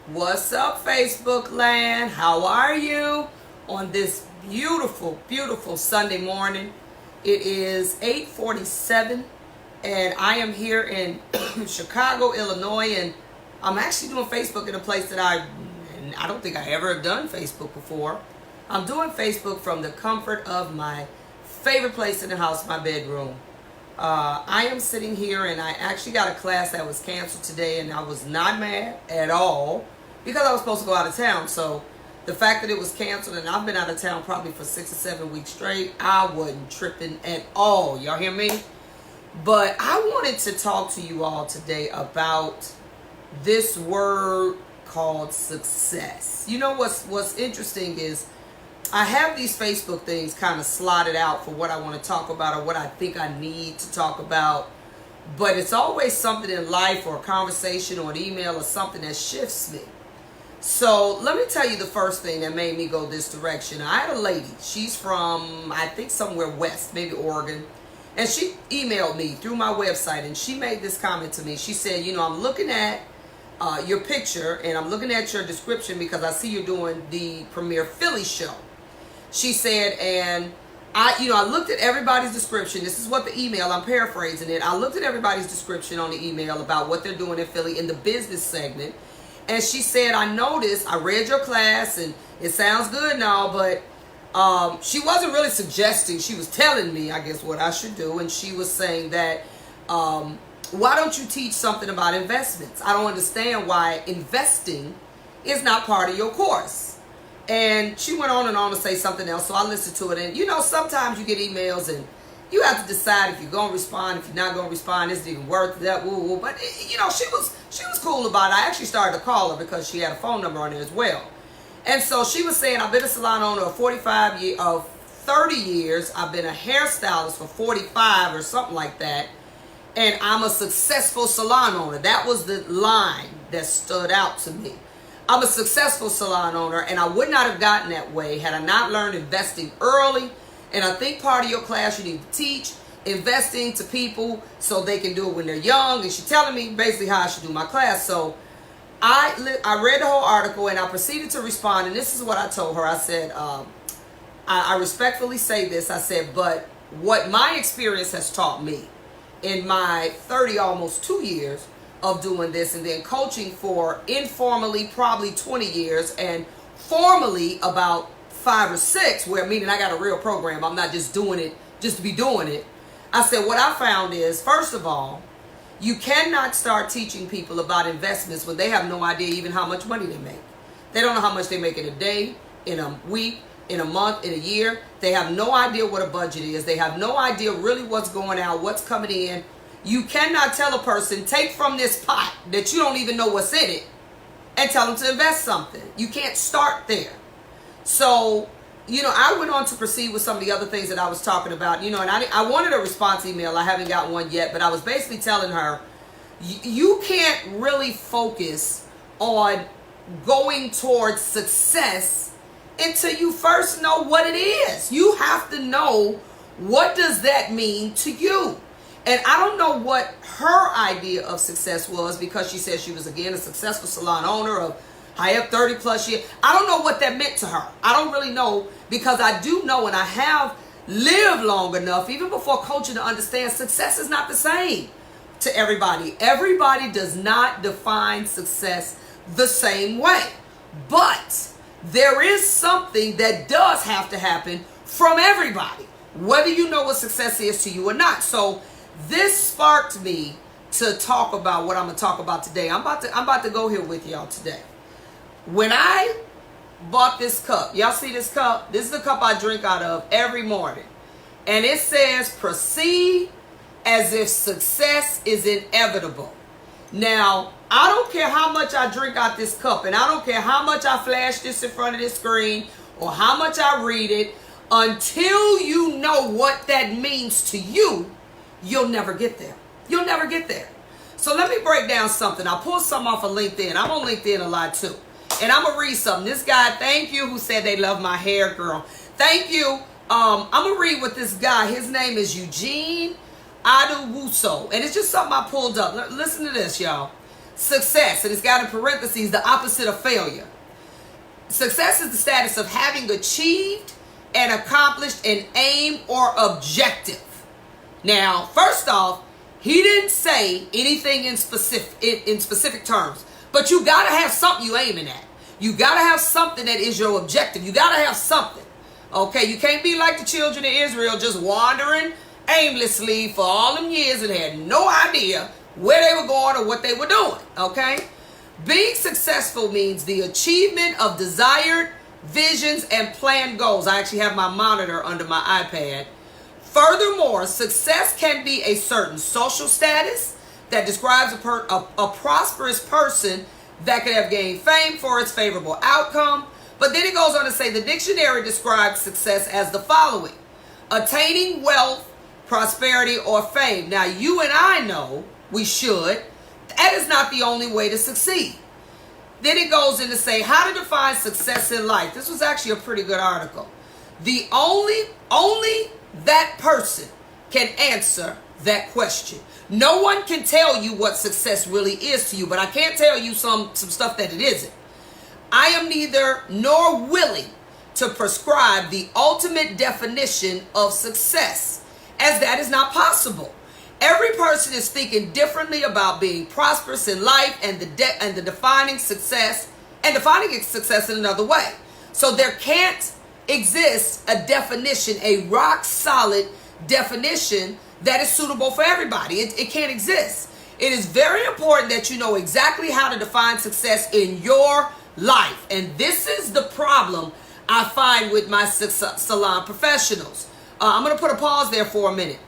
What's up, Facebook land? How are you on this beautiful, beautiful Sunday morning? It is 8:47, and I am here in Chicago, Illinois, and I'm actually doing Facebook in a place that I don't think I ever have done Facebook before. I'm doing Facebook from the comfort of my favorite place in the house, my bedroom. I am sitting here, and I actually got a class that was canceled today, and I was not mad at all because I was supposed to go out of town. So the fact that it was canceled, and I've been out of town probably for 6 or 7 weeks straight, I wasn't tripping at all. Y'all hear me? But I wanted to talk to you all today about this word called success. You know what's interesting is I have these Facebook things kind of slotted out for what I want to talk about or what I think I need to talk about. But it's always something in life or a conversation or an email or something that shifts me. So let me tell you the first thing that made me go this direction. I had a lady. She's from, I think, somewhere west, maybe Oregon. And she emailed me through my website, and she made this comment to me. She said, you know, I'm looking at your picture, and I'm looking at your description because I see you're doing the Premier Philly show. She said, and I looked at everybody's description. This is what the email, I'm paraphrasing it. I looked at everybody's description on the email about what they're doing in Philly in the business segment. And she said, I noticed, I read your class, and it sounds good now, but she wasn't really suggesting. She was telling me, I guess, what I should do. And she was saying that, why don't you teach something about investments? I don't understand why investing is not part of your course. And she went on to say something else, so I listened to it. And, you know, sometimes you get emails and you have to decide if you're going to respond, if you're not going to respond, is it even worth that? Woo, woo. But, you know, she was cool about it. I actually started to call her because she had a phone number on there as well. And so she was saying, I've been a salon owner of 30 years. I've been a hairstylist for 45 or something like that. And I'm a successful salon owner. That was the line that stood out to me. I'm a successful salon owner, and I would not have gotten that way had I not learned investing early. And I think part of your class you need to teach investing to people so they can do it when they're young. And she's telling me basically how I should do my class. So I read the whole article, and I proceeded to respond. And this is what I told her. I said, I respectfully say this. I said, but what my experience has taught me in my 30, almost 2 years of doing this, and then coaching for informally probably 20 years, and formally about 5 or 6, where meaning I got a real program. I'm not just doing it just to be doing it. I said what I found is, first of all, you cannot start teaching people about investments when they have no idea even how much money they make. They don't know how much they make in a day, in a week, in a month, in a year. They have no idea what a budget is. They have no idea really what's going out, what's coming in. You cannot tell a person, take from this pot that you don't even know what's in it, and tell them to invest something. You can't start there. So, you know, I went on to proceed with some of the other things that I was talking about, you know, and I wanted a response email. I haven't got one yet, but I was basically telling her, you can't really focus on going towards success until you first know what it is. You have to know, what does that mean to you? And I don't know what her idea of success was, because she said she was, again, a successful salon owner of high up 30 plus years. I don't know what that meant to her. I don't really know, because I do know, and I have lived long enough, even before coaching, to understand success is not the same to everybody. Everybody does not define success the same way. But there is something that does have to happen from everybody, whether you know what success is to you or not. So this sparked me to talk about what I'm going to talk about today. I'm about to go here with y'all today. When I bought this cup, y'all see this cup? This is the cup I drink out of every morning. And it says, proceed as if success is inevitable. Now, I don't care how much I drink out this cup, and I don't care how much I flash this in front of this screen or how much I read it, until you know what that means to you, you'll never get there. You'll never get there. So let me break down something. I pulled something off of LinkedIn. I'm on LinkedIn a lot too. And I'm going to read something. This guy, thank you, who said they love my hair, girl. Thank you. I'm going to read what this guy, his name is Eugene Adewuso. And it's just something I pulled up. Listen to this, y'all. success, and it's got in parentheses the opposite of failure. Success is the status of having achieved and accomplished an aim or objective. Now, first off, he didn't say anything in specific terms, but you got to have something you aiming at. You got to have something that is your objective. You got to have something. Okay, you can't be like the children of Israel just wandering aimlessly for all them years and had no idea where they were going or what they were doing. Okay, being successful means the achievement of desired visions and planned goals. I actually have my monitor under my iPad. Furthermore, success can be a certain social status that describes a prosperous person that could have gained fame for its favorable outcome. But then it goes on to say the dictionary describes success as the following: attaining wealth, prosperity, or fame. Now, you and I know we should. That is not the only way to succeed. Then it goes in to say how to define success in life. This was actually a pretty good article. The only that person can answer that question. No one can tell you what success really is to you, but I can't tell you some stuff that it isn't. I am neither nor willing to prescribe the ultimate definition of success, as that is not possible. Every person is thinking differently about being prosperous in life and the defining success in another way. So there can't exist a definition, a rock solid definition that is suitable for everybody. It can't exist. It is very important that you know exactly how to define success in your life. And this is the problem I find with my salon professionals. I'm going to put a pause there for a minute.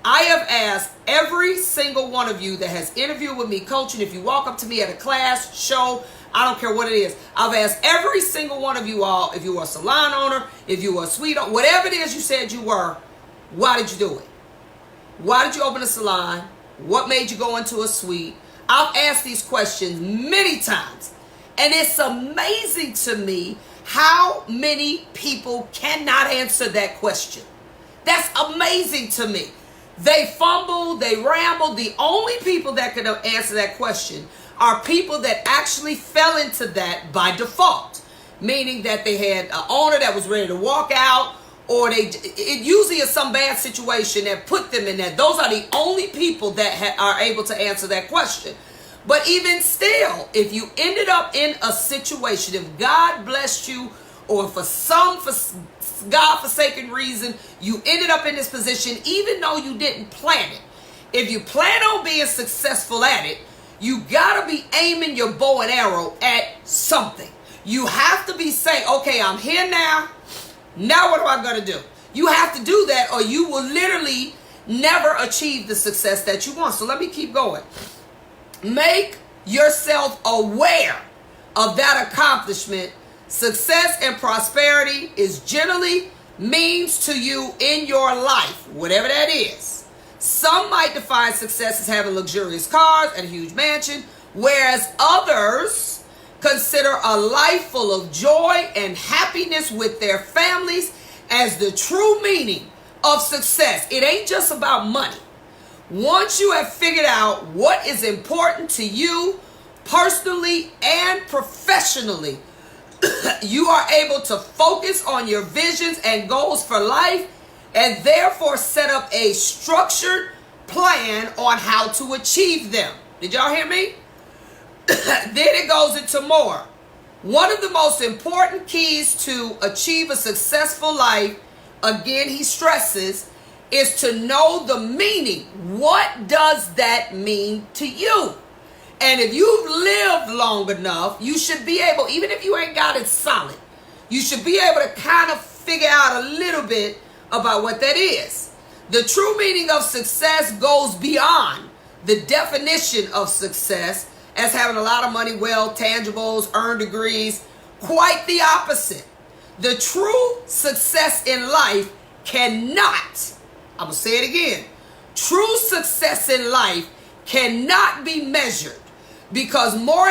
I have asked every single one of you that has interviewed with me, coaching, if you walk up to me at a class, show, I don't care what it is. I've asked every single one of you all, if you were a salon owner, if you were a suite owner, whatever it is you said you were, why did you do it? Why did you open a salon? What made you go into a suite? I've asked these questions many times. And it's amazing to me how many people cannot answer that question. That's amazing to me. They fumble, they ramble. The only people that could answer that question are people that actually fell into that by default. Meaning that they had an owner that was ready to walk out, or it usually is some bad situation that put them in that. Those are the only people that are able to answer that question. But even still, if you ended up in a situation, if God blessed you, or for some God-forsaken reason, you ended up in this position, even though you didn't plan it. If you plan on being successful at it, you gotta be aiming your bow and arrow at something. You have to be saying, okay, I'm here now. Now what am I gonna do? You have to do that, or you will literally never achieve the success that you want. So let me keep going. Make yourself aware of that accomplishment. Success and prosperity is generally means to you in your life, whatever that is. Some might define success as having luxurious cars and a huge mansion, whereas others consider a life full of joy and happiness with their families as the true meaning of success. It ain't just about money. Once you have figured out what is important to you personally and professionally, you are able to focus on your visions and goals for life, and therefore set up a structured plan on how to achieve them. Did y'all hear me? Then it goes into more. One of the most important keys to achieve a successful life, again he stresses, is to know the meaning. What does that mean to you? And if you've lived long enough, you should be able, even if you ain't got it solid, you should be able to kind of figure out a little bit about what that is. The true meaning of success goes beyond the definition of success as having a lot of money, wealth, tangibles, earned degrees. Quite the opposite. The true success in life cannot, I'm going to say it again, true success in life cannot be measured, because the more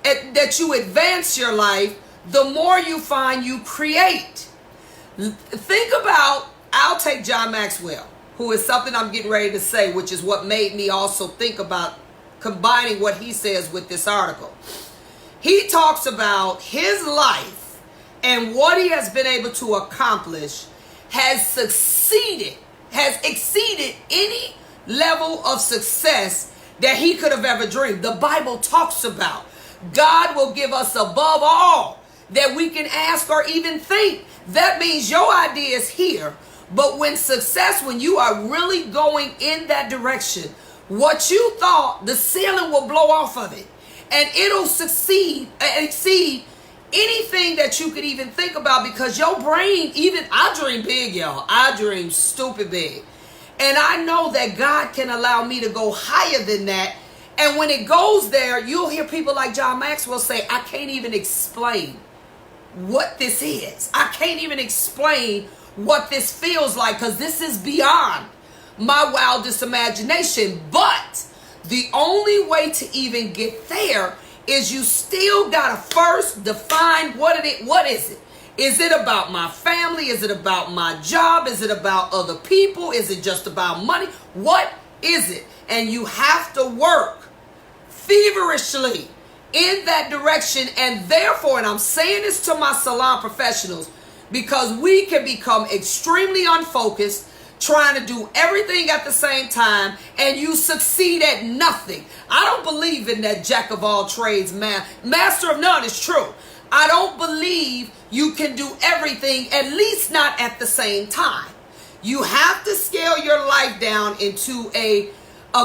that you advance your life, the more you find you create. Think about, I'll take John Maxwell, who is something I'm getting ready to say, which is what made me also think about combining what he says with this article. He talks about his life and what he has been able to accomplish has exceeded any level of success that he could have ever dreamed. The Bible talks about God will give us above all that we can ask or even think. That means your idea is here. But when you are really going in that direction, what you thought, the ceiling will blow off of it. And it'll exceed anything that you could even think about, because your brain, I dream big, y'all. I dream stupid big. And I know that God can allow me to go higher than that. And when it goes there, you'll hear people like John Maxwell say, I can't even explain what this is. I can't even explain what this feels like, because this is beyond my wildest imagination. But the only way to even get there is you still gotta first define what is it? Is it about my family? Is it about my job? Is it about other people? Is it just about money? What is it? And you have to work feverishly in that direction. And therefore, and I'm saying this to my salon professionals, because we can become extremely unfocused, trying to do everything at the same time, and you succeed at nothing. I don't believe in that jack of all trades, master of none is true. I don't believe you can do everything, at least not at the same time. You have to scale your life down into a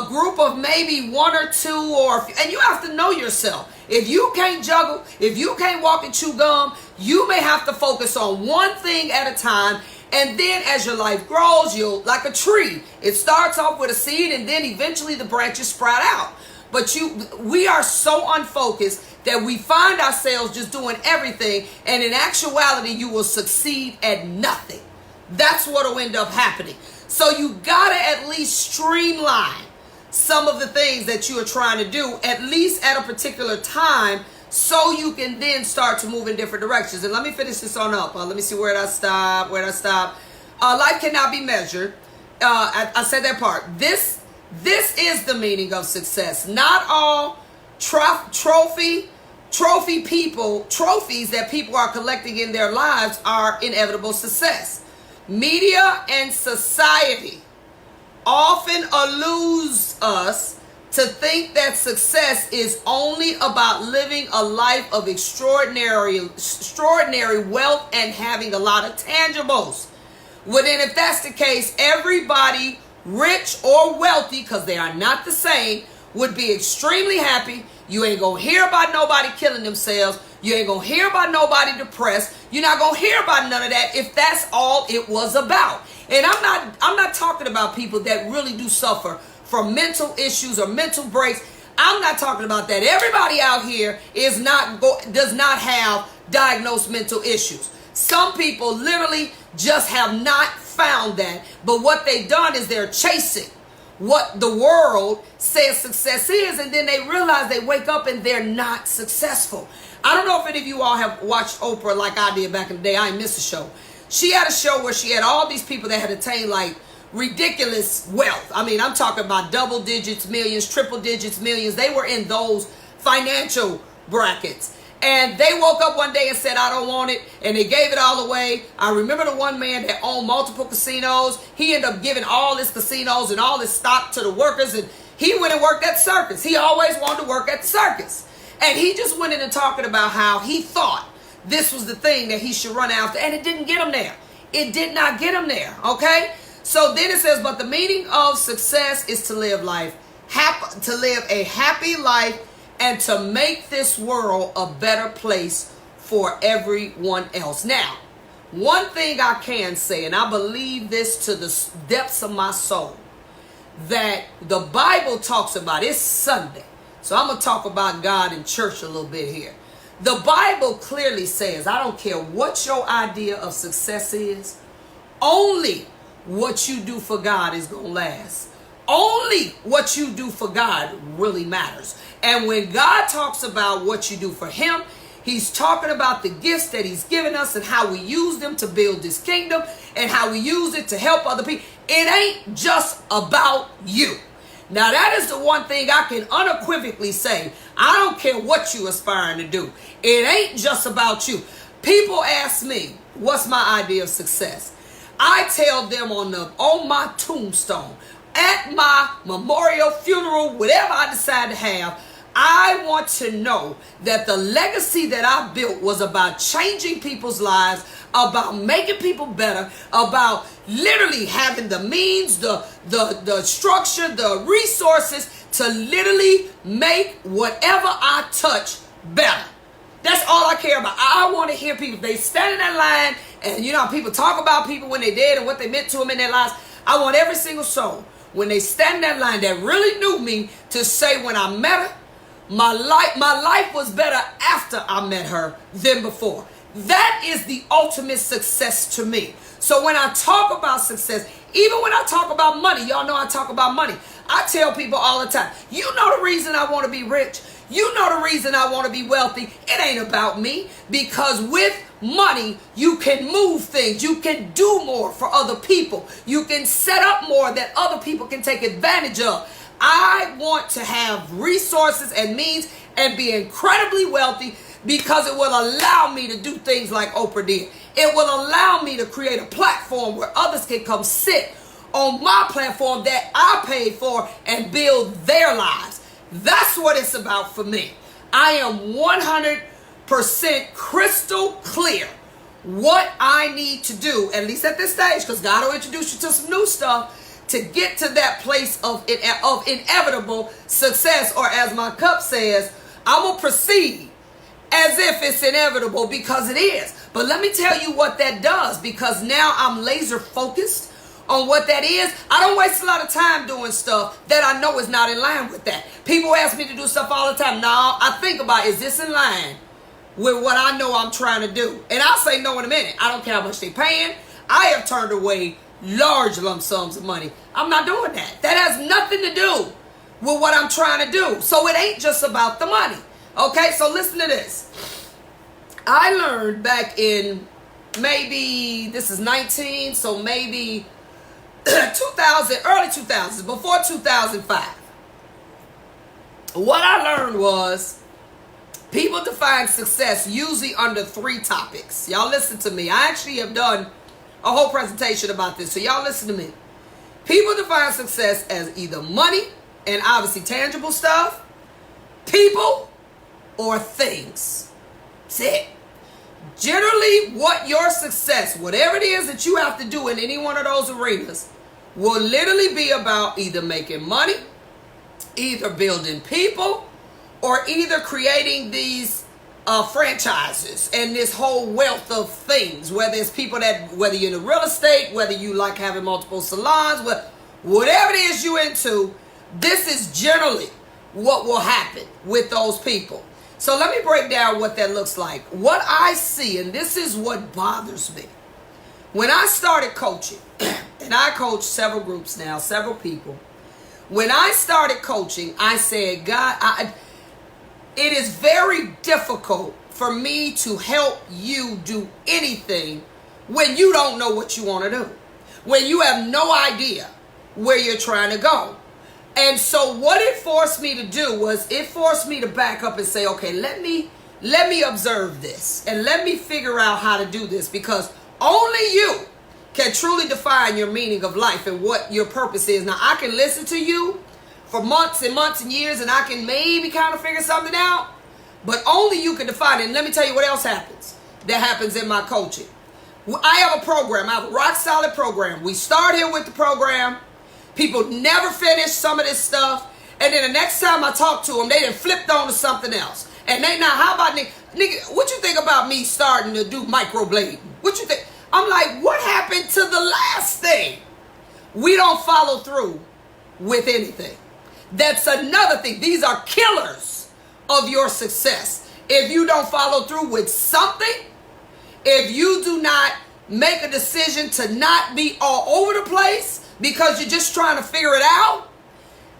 group of maybe one or two, and you have to know yourself. If you can't juggle, if you can't walk and chew gum, you may have to focus on one thing at a time. And then as your life grows, you'll, like a tree, it starts off with a seed and then eventually the branches sprout out. But we are so unfocused that we find ourselves just doing everything. And in actuality, you will succeed at nothing. That's what will end up happening. So you gotta at least streamline some of the things that you are trying to do, at least at a particular time, so you can then start to move in different directions. And let me finish this on up. Let me see where did I stop. Life cannot be measured. I said that part. This is the meaning of success. Not all trophies that people are collecting in their lives are inevitable success. Media and society often alludes us to think that success is only about living a life of extraordinary wealth and having a lot of tangibles. Well, then if that's the case, everybody, rich or wealthy, because they are not the same, would be extremely happy. You ain't gonna hear about nobody killing themselves. You ain't gonna hear about nobody depressed. You're not gonna hear about none of that if that's all it was about. And I'm not talking about people that really do suffer from mental issues or mental breaks. I'm not talking about that. Everybody out here does not have diagnosed mental issues. Some people literally just have not found that. But what they've done is they're chasing what the world says success is, and then they realize they wake up and they're not successful. I don't know if any of you all have watched Oprah like I did back in the day. I ain't missed a show. She had a show where she had all these people that had attained like ridiculous wealth. I mean, I'm talking about double digits, millions, triple digits, millions. They were in those financial brackets. And they woke up one day and said, I don't want it. And they gave it all away. I remember the one man that owned multiple casinos. He ended up giving all his casinos and all his stock to the workers. And he went and worked at the circus. He always wanted to work at the circus. And he just went into talking about how he thought this was the thing that he should run after. And it didn't get him there. It did not get him there. Okay? So then it says, but the meaning of success is to live a happy life, and to make this world a better place for everyone else. Now, one thing I can say, and I believe this to the depths of my soul, that the Bible talks about, it's Sunday, so I'm going to talk about God in church a little bit here. The Bible clearly says, I don't care what your idea of success is, only what you do for God is going to last. Only what you do for God really matters. And when God talks about what you do for him, he's talking about the gifts that he's given us and how we use them to build this kingdom and how we use it to help other people. It ain't just about you. Now that is the one thing I can unequivocally say. I don't care what you aspiring to do. It ain't just about you. People ask me, what's my idea of success? I tell them on my tombstone, at my memorial, funeral, whatever I decide to have, I want to know that the legacy that I built was about changing people's lives, about making people better, about literally having the means, the structure, the resources to literally make whatever I touch better. That's all I care about. I want to hear people, they stand in that line, and you know, people talk about people when they're dead and what they meant to them in their lives. I want every single soul, when they stand in that line that really knew me, to say when I met her, my life was better after I met her than before. That is the ultimate success to me. So when I talk about success, even when I talk about money, y'all know I talk about money. I tell people all the time, you know the reason I want to be rich. You know the reason I want to be wealthy. It ain't about me, because with money, you can move things. You can do more for other people. You can set up more that other people can take advantage of. I want to have resources and means and be incredibly wealthy, because it will allow me to do things like Oprah did. It will allow me to create a platform where others can come sit on my platform that I paid for and build their lives. That's what it's about for me. I am 100% crystal clear what I need to do, at least at this stage, because God will introduce you to some new stuff, to get to that place of inevitable success, or as my cup says, I'm going to proceed as if it's inevitable, because it is. But let me tell you what that does, because now I'm laser focused on what that is. I don't waste a lot of time doing stuff that I know is not in line with that. People ask me to do stuff all the time. Now I think about, is this in line with what I know I'm trying to do? And I'll say no in a minute. I don't care how much they're paying. I have turned away large lump sums of money. I'm not doing that. That has nothing to do with what I'm trying to do. So it ain't just about the money. Okay, so listen to this. I learned back in maybe, this is 19, so maybe 2000, early 2000s, before 2005. What I learned was people define success usually under 3 topics. Y'all listen to me. I actually have done a whole presentation about this, so y'all listen to me. People define success as either money, and obviously tangible stuff, people, or things. That's it. Generally, what your success, whatever it is that you have to do in any one of those arenas, will literally be about either making money, either building people, or either creating these franchises and this whole wealth of things. Whether it's people that, whether you're in the real estate, whether you like having multiple salons, whatever it is you're into, this is generally what will happen with those people. So let me break down what that looks like. What I see, and this is what bothers me. When I started coaching, and I coach several groups now, several people. When I started coaching, I said, God, it is very difficult for me to help you do anything when you don't know what you want to do, when you have no idea where you're trying to go. And so what it forced me to do was, it forced me to back up and say, okay, let me observe this and let me figure out how to do this, because only you can truly define your meaning of life and what your purpose is. Now, I can listen to you for months and months and years, and I can maybe kind of figure something out, but only you can define it. And let me tell you what else happens. That happens in my coaching. I have a program. I have a rock solid program. We start here with the program. People never finish some of this stuff. And then the next time I talk to them, they done flipped on to something else. And they now, how about, nigga, what you think about me starting to do microblading? What you think? I'm like, what happened to the last thing? We don't follow through with anything. That's another thing. These are killers of your success. If you don't follow through with something, if you do not make a decision to not be all over the place because you're just trying to figure it out,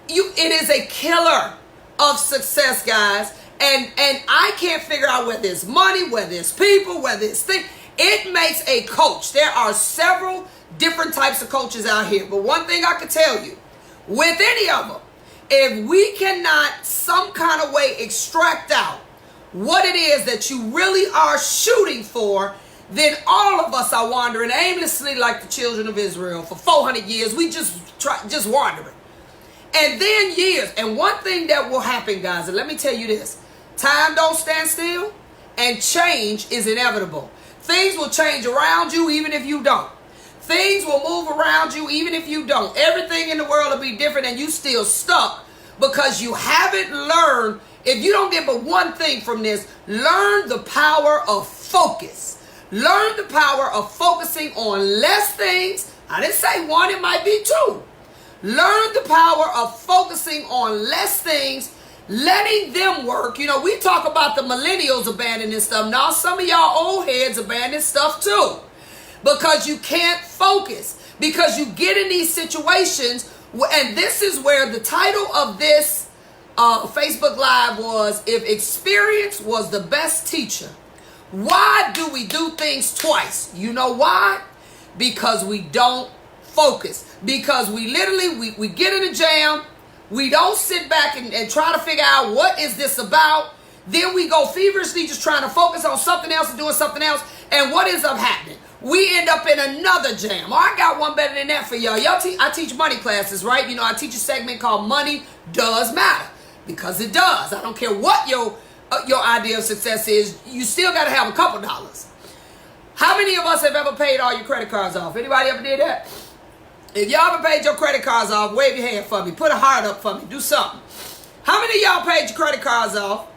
it is a killer of success, guys. And I can't figure out whether it's money, whether it's people, whether it's things. It makes a coach. There are several different types of coaches out here. But one thing I can tell you, with any of them, If we cannot some kind of way extract out what it is that you really are shooting for, then all of us are wandering aimlessly like the children of Israel for 400 years. We just wandering. And then years. And one thing that will happen, guys, and let me tell you this. Time don't stand still, and change is inevitable. Things will change around you even if you don't. Things will move around you even if you don't. Everything in the world will be different and you still stuck because you haven't learned. If you don't get but one thing from this, learn the power of focus. Learn the power of focusing on less things. I didn't say one, it might be two. Learn the power of focusing on less things, letting them work. You know, we talk about the millennials abandoning stuff. Now, some of y'all old heads abandon stuff too. Because you can't focus. Because you get in these situations. And this is where the title of this Facebook Live was, if experience was the best teacher, why do we do things twice? You know why? Because we don't focus. Because we literally, we get in a jam. We don't sit back and try to figure out what is this about. Then we go feverishly just trying to focus on something else and doing something else. And what ends up happening? We end up in another jam. Oh, I got one better than that for y'all. I teach money classes, right? You know, I teach a segment called Money Does Matter. Because it does. I don't care what your idea of success is. You still got to have a couple dollars. How many of us have ever paid all your credit cards off? Anybody ever did that? If y'all ever paid your credit cards off, wave your hand for me. Put a heart up for me. Do something. How many of y'all paid your credit cards off?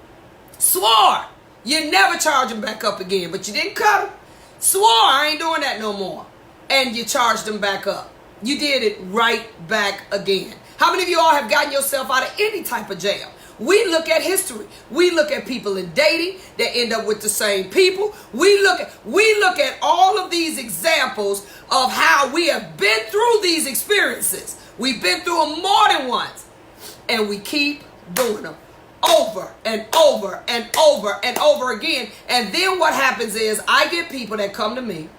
Swore you never charge them back up again, but you didn't cut them. Swore I ain't doing that no more. And you charged them back up. You did it right back again. How many of you all have gotten yourself out of any type of jail? We look at history. We look at people in dating that end up with the same people. We look at all of these examples of how we have been through these experiences. We've been through them more than once. And we keep doing them over and over and over and over again. And then what happens is I get people that come to me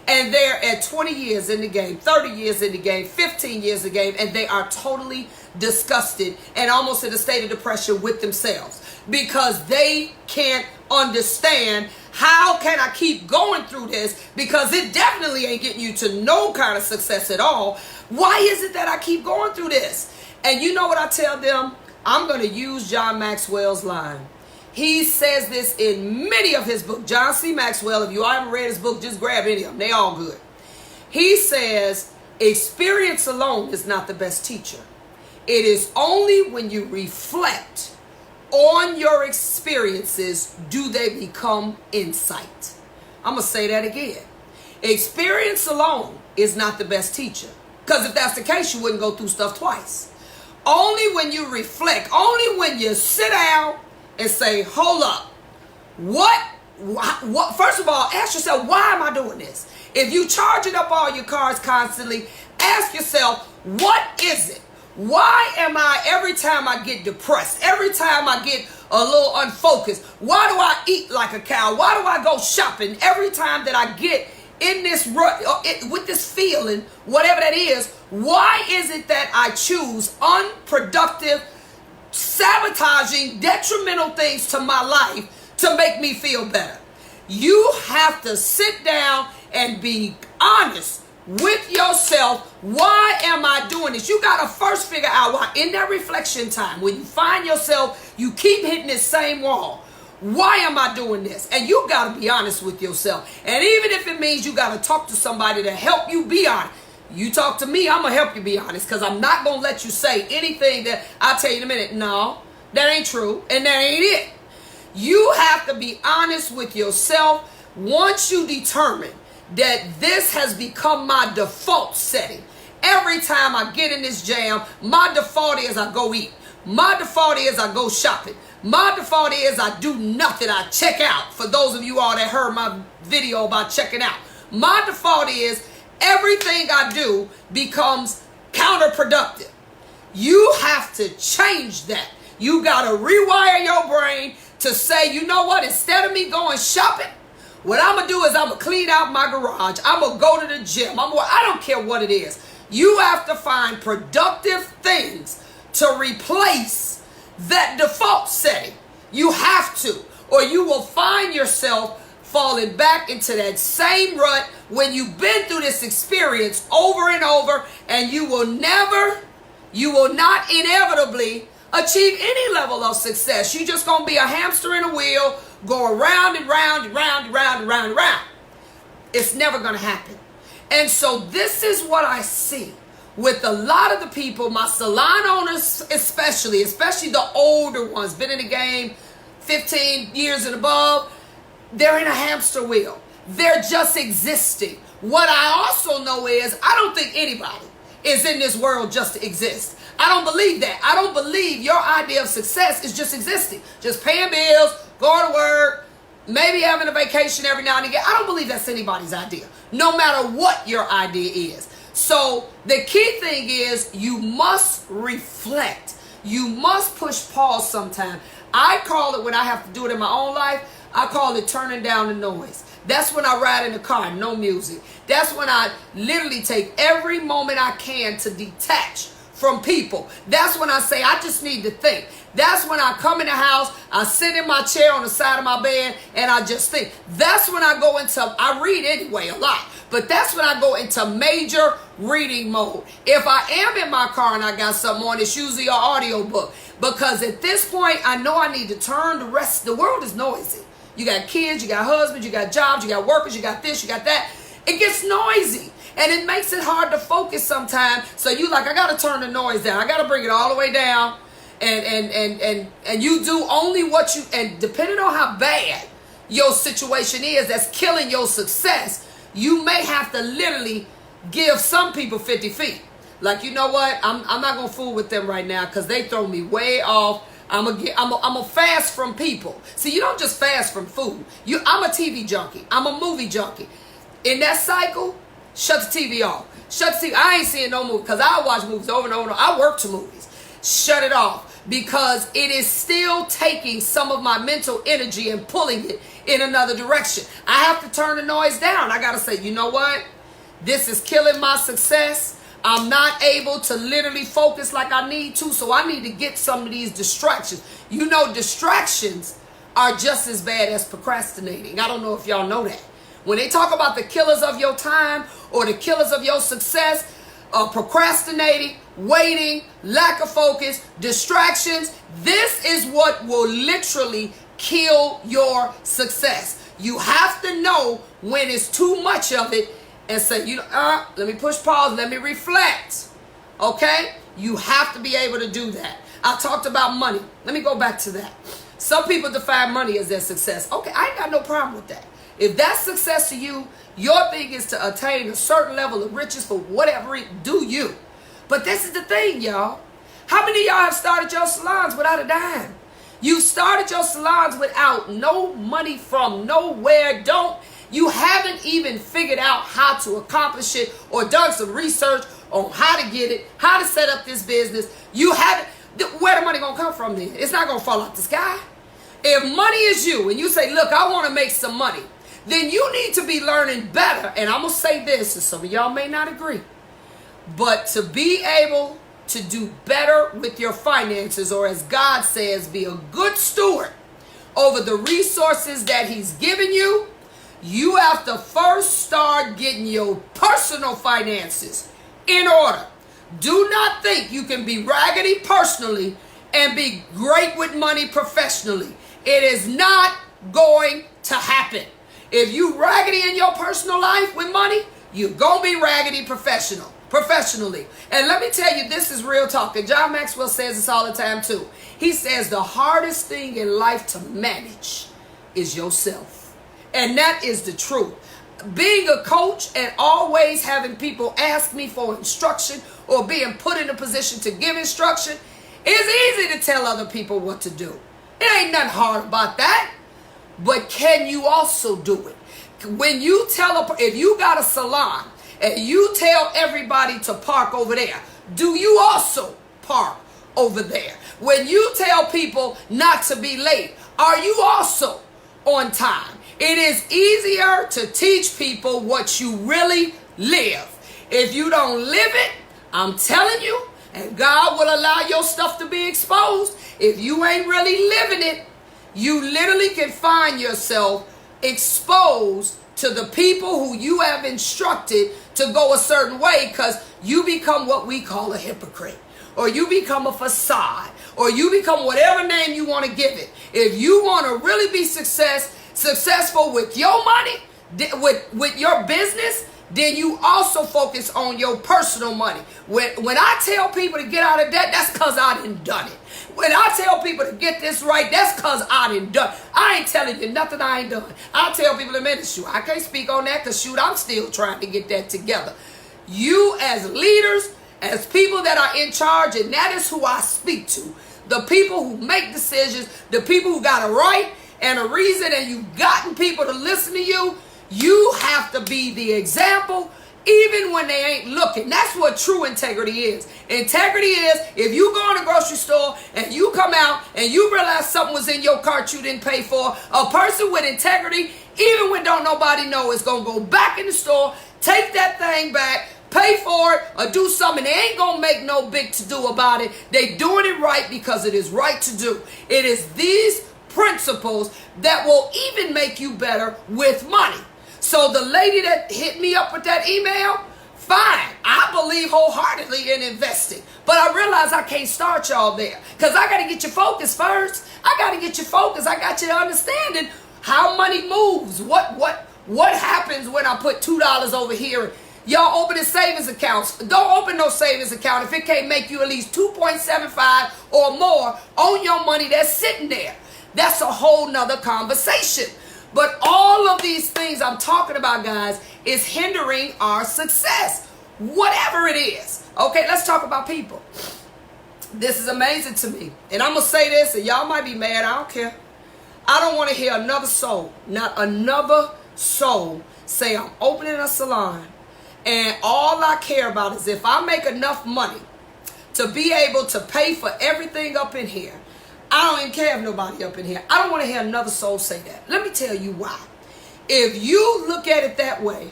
and they're at 20 years in the game, 30 years in the game, 15 years in the game, and they are totally disgusted and almost in a state of depression with themselves because they can't understand how can I keep going through this, because it definitely ain't getting you to no kind of success at all. Why is it that I keep going through this? And you know what I tell them? I'm going to use John Maxwell's line. He says this in many of his books. John C. Maxwell, if you haven't read his book, just grab any of them. They all good. He says, experience alone is not the best teacher. It is only when you reflect on your experiences do they become insight. I'm going to say that again. Experience alone is not the best teacher. Because if that's the case, you wouldn't go through stuff twice. Only when you reflect, only when you sit down and say, hold up, what, first of all, ask yourself, why am I doing this? If you charging up all your cars constantly, ask yourself, what is it? Why am I, every time I get depressed, every time I get a little unfocused, why do I eat like a cow? Why do I go shopping every time that I get in this rut, with this feeling, whatever that is? Why is it that I choose unproductive, sabotaging, detrimental things to my life to make me feel better? You have to sit down and be honest with yourself. Why am I doing this? You got to first figure out why. In that reflection time, when you find yourself, you keep hitting this same wall. Why am I doing this? And you got to be honest with yourself. And even if it means you got to talk to somebody to help you be honest. You talk to me, I'm going to help you be honest, because I'm not going to let you say anything that I'll tell you in a minute. No, that ain't true, and that ain't it. You have to be honest with yourself. Once you determine that this has become my default setting, every time I get in this jam, my default is I go eat. My default is I go shopping. My default is I do nothing. I check out. For those of you all that heard my video about checking out, my default is everything I do becomes counterproductive. You have to change that. You got to rewire your brain to say, you know what, instead of me going shopping, what I'm going to do is I'm going to clean out my garage. I'm going to go to the gym. I don't care what it is. You have to find productive things to replace that default setting. You have to, or you will find yourself falling back into that same rut when you've been through this experience over and over, and you will not inevitably achieve any level of success. You're just going to be a hamster in a wheel, go around and round and round and round and round and round. It's never going to happen. And so this is what I see with a lot of the people, my salon owners especially the older ones, been in the game 15 years and above. They're in a hamster wheel. They're just existing. What I also know is I don't think anybody is in this world just to exist. I don't believe that. I don't believe your idea of success is just existing, just paying bills, going to work, maybe having a vacation every now and again. I don't believe that's anybody's idea, no matter what your idea is. So the key thing is you must reflect. You must push pause sometime. I call it, when I have to do it in my own life, I call it turning down the noise. That's when I ride in the car, no music. That's when I literally take every moment I can to detach from people. That's when I say I just need to think. That's when I come in the house, I sit in my chair on the side of my bed, and I just think. That's when I go into, I read anyway a lot, but that's when I go into major reading mode. If I am in my car and I got something on, it's usually an audio book, because at this point I know I need to turn the rest. The world is noisy. You got kids, you got husbands, you got jobs, you got workers, you got this, you got that. It gets noisy. And it makes it hard to focus sometimes. So you like, I got to turn the noise down. I got to bring it all the way down. And you do only what you, and depending on how bad your situation is that's killing your success, you may have to literally give some people 50 feet. Like, you know what? I'm not going to fool with them right now because they throw me way off. I'm a fast from people. See, you don't just fast from food. I'm a TV junkie. I'm a movie junkie. In that cycle, shut the TV off. Shut the TV. I ain't seeing no movie because I watch movies over and over and over. I work to movies. Shut it off, because it is still taking some of my mental energy and pulling it in another direction. I have to turn the noise down. I got to say, you know what? This is killing my success. I'm not able to literally focus like I need to, so I need to get some of these distractions. You know, distractions are just as bad as procrastinating. I don't know if y'all know that. When they talk about the killers of your time or the killers of your success, procrastinating, waiting, lack of focus, distractions, this is what will literally kill your success. You have to know when it's too much of it and say, let me push pause, let me reflect. Okay? You have to be able to do that. I talked about money. Let me go back to that. Some people define money as their success. Okay, I ain't got no problem with that. If that's success to you, your thing is to attain a certain level of riches for whatever reason, do you. But this is the thing, y'all. How many of y'all have started your salons without a dime? You started your salons without no money from nowhere. You haven't even figured out how to accomplish it or done some research on how to get it, how to set up this business. You haven't. Where the money going to come from then? It's not going to fall out the sky. If money is you and you say, look, I want to make some money, then you need to be learning better. And I'm going to say this, and some of y'all may not agree, but to be able to do better with your finances, or as God says, be a good steward over the resources that he's given you, you have to first start getting your personal finances in order. Do not think you can be raggedy personally and be great with money professionally. It is not going to happen. If you raggedy in your personal life with money, you're going to be raggedy professionally. And let me tell you, this is real talk. And John Maxwell says this all the time too. He says the hardest thing in life to manage is yourself. And that is the truth. Being a coach and always having people ask me for instruction or being put in a position to give instruction, it's easy to tell other people what to do. It ain't nothing hard about that. But can you also do it? When you if you got a salon and you tell everybody to park over there, do you also park over there? When you tell people not to be late, are you also on time? It is easier to teach people what you really live. If you don't live it, I'm telling you, And God will allow your stuff to be exposed. If you ain't really living it, you literally can find yourself exposed to the people who you have instructed to go a certain way, because you become what we call a hypocrite, or you become a facade, or you become whatever name you want to give it. If you want to really be successful with your money, with your business, then you also focus on your personal money. When I tell people to get out of debt, that's because I done it. When I tell people to get this right, that's because I done it. I ain't telling you nothing I ain't done. I tell people in ministry, I can't speak on that because shoot, I'm still trying to get that together. You as leaders, as people that are in charge, and that is who I speak to. The people who make decisions, the people who got a right and a reason, and you've gotten people to listen to you. You have to be the example even when they ain't looking. That's what true integrity is. Integrity is if you go in a grocery store and you come out and you realize something was in your cart you didn't pay for, a person with integrity, even when don't nobody know, is going to go back in the store, take that thing back, pay for it, or do something. They ain't going to make no big to do about it. They doing it right because it is right to do. It is these principles that will even make you better with money. So the lady that hit me up with that email, fine. I believe wholeheartedly in investing. But I realize I can't start y'all there. Because I got to get you focused first. I got to get you focused. I got you understanding how money moves. What happens when I put $2 over here? Y'all open a savings accounts. Don't open no savings account if it can't make you at least 2.75 or more on your money that's sitting there. That's a whole nother conversation. But all of these things I'm talking about, guys, is hindering our success, whatever it is. Okay, let's talk about people. This is amazing to me. And I'm going to say this, and y'all might be mad. I don't care. I don't want to hear another soul, not another soul, say I'm opening a salon, and all I care about is if I make enough money to be able to pay for everything up in here. I don't even care if nobody up in here. I don't want to hear another soul say that. Let me tell you why. If you look at it that way,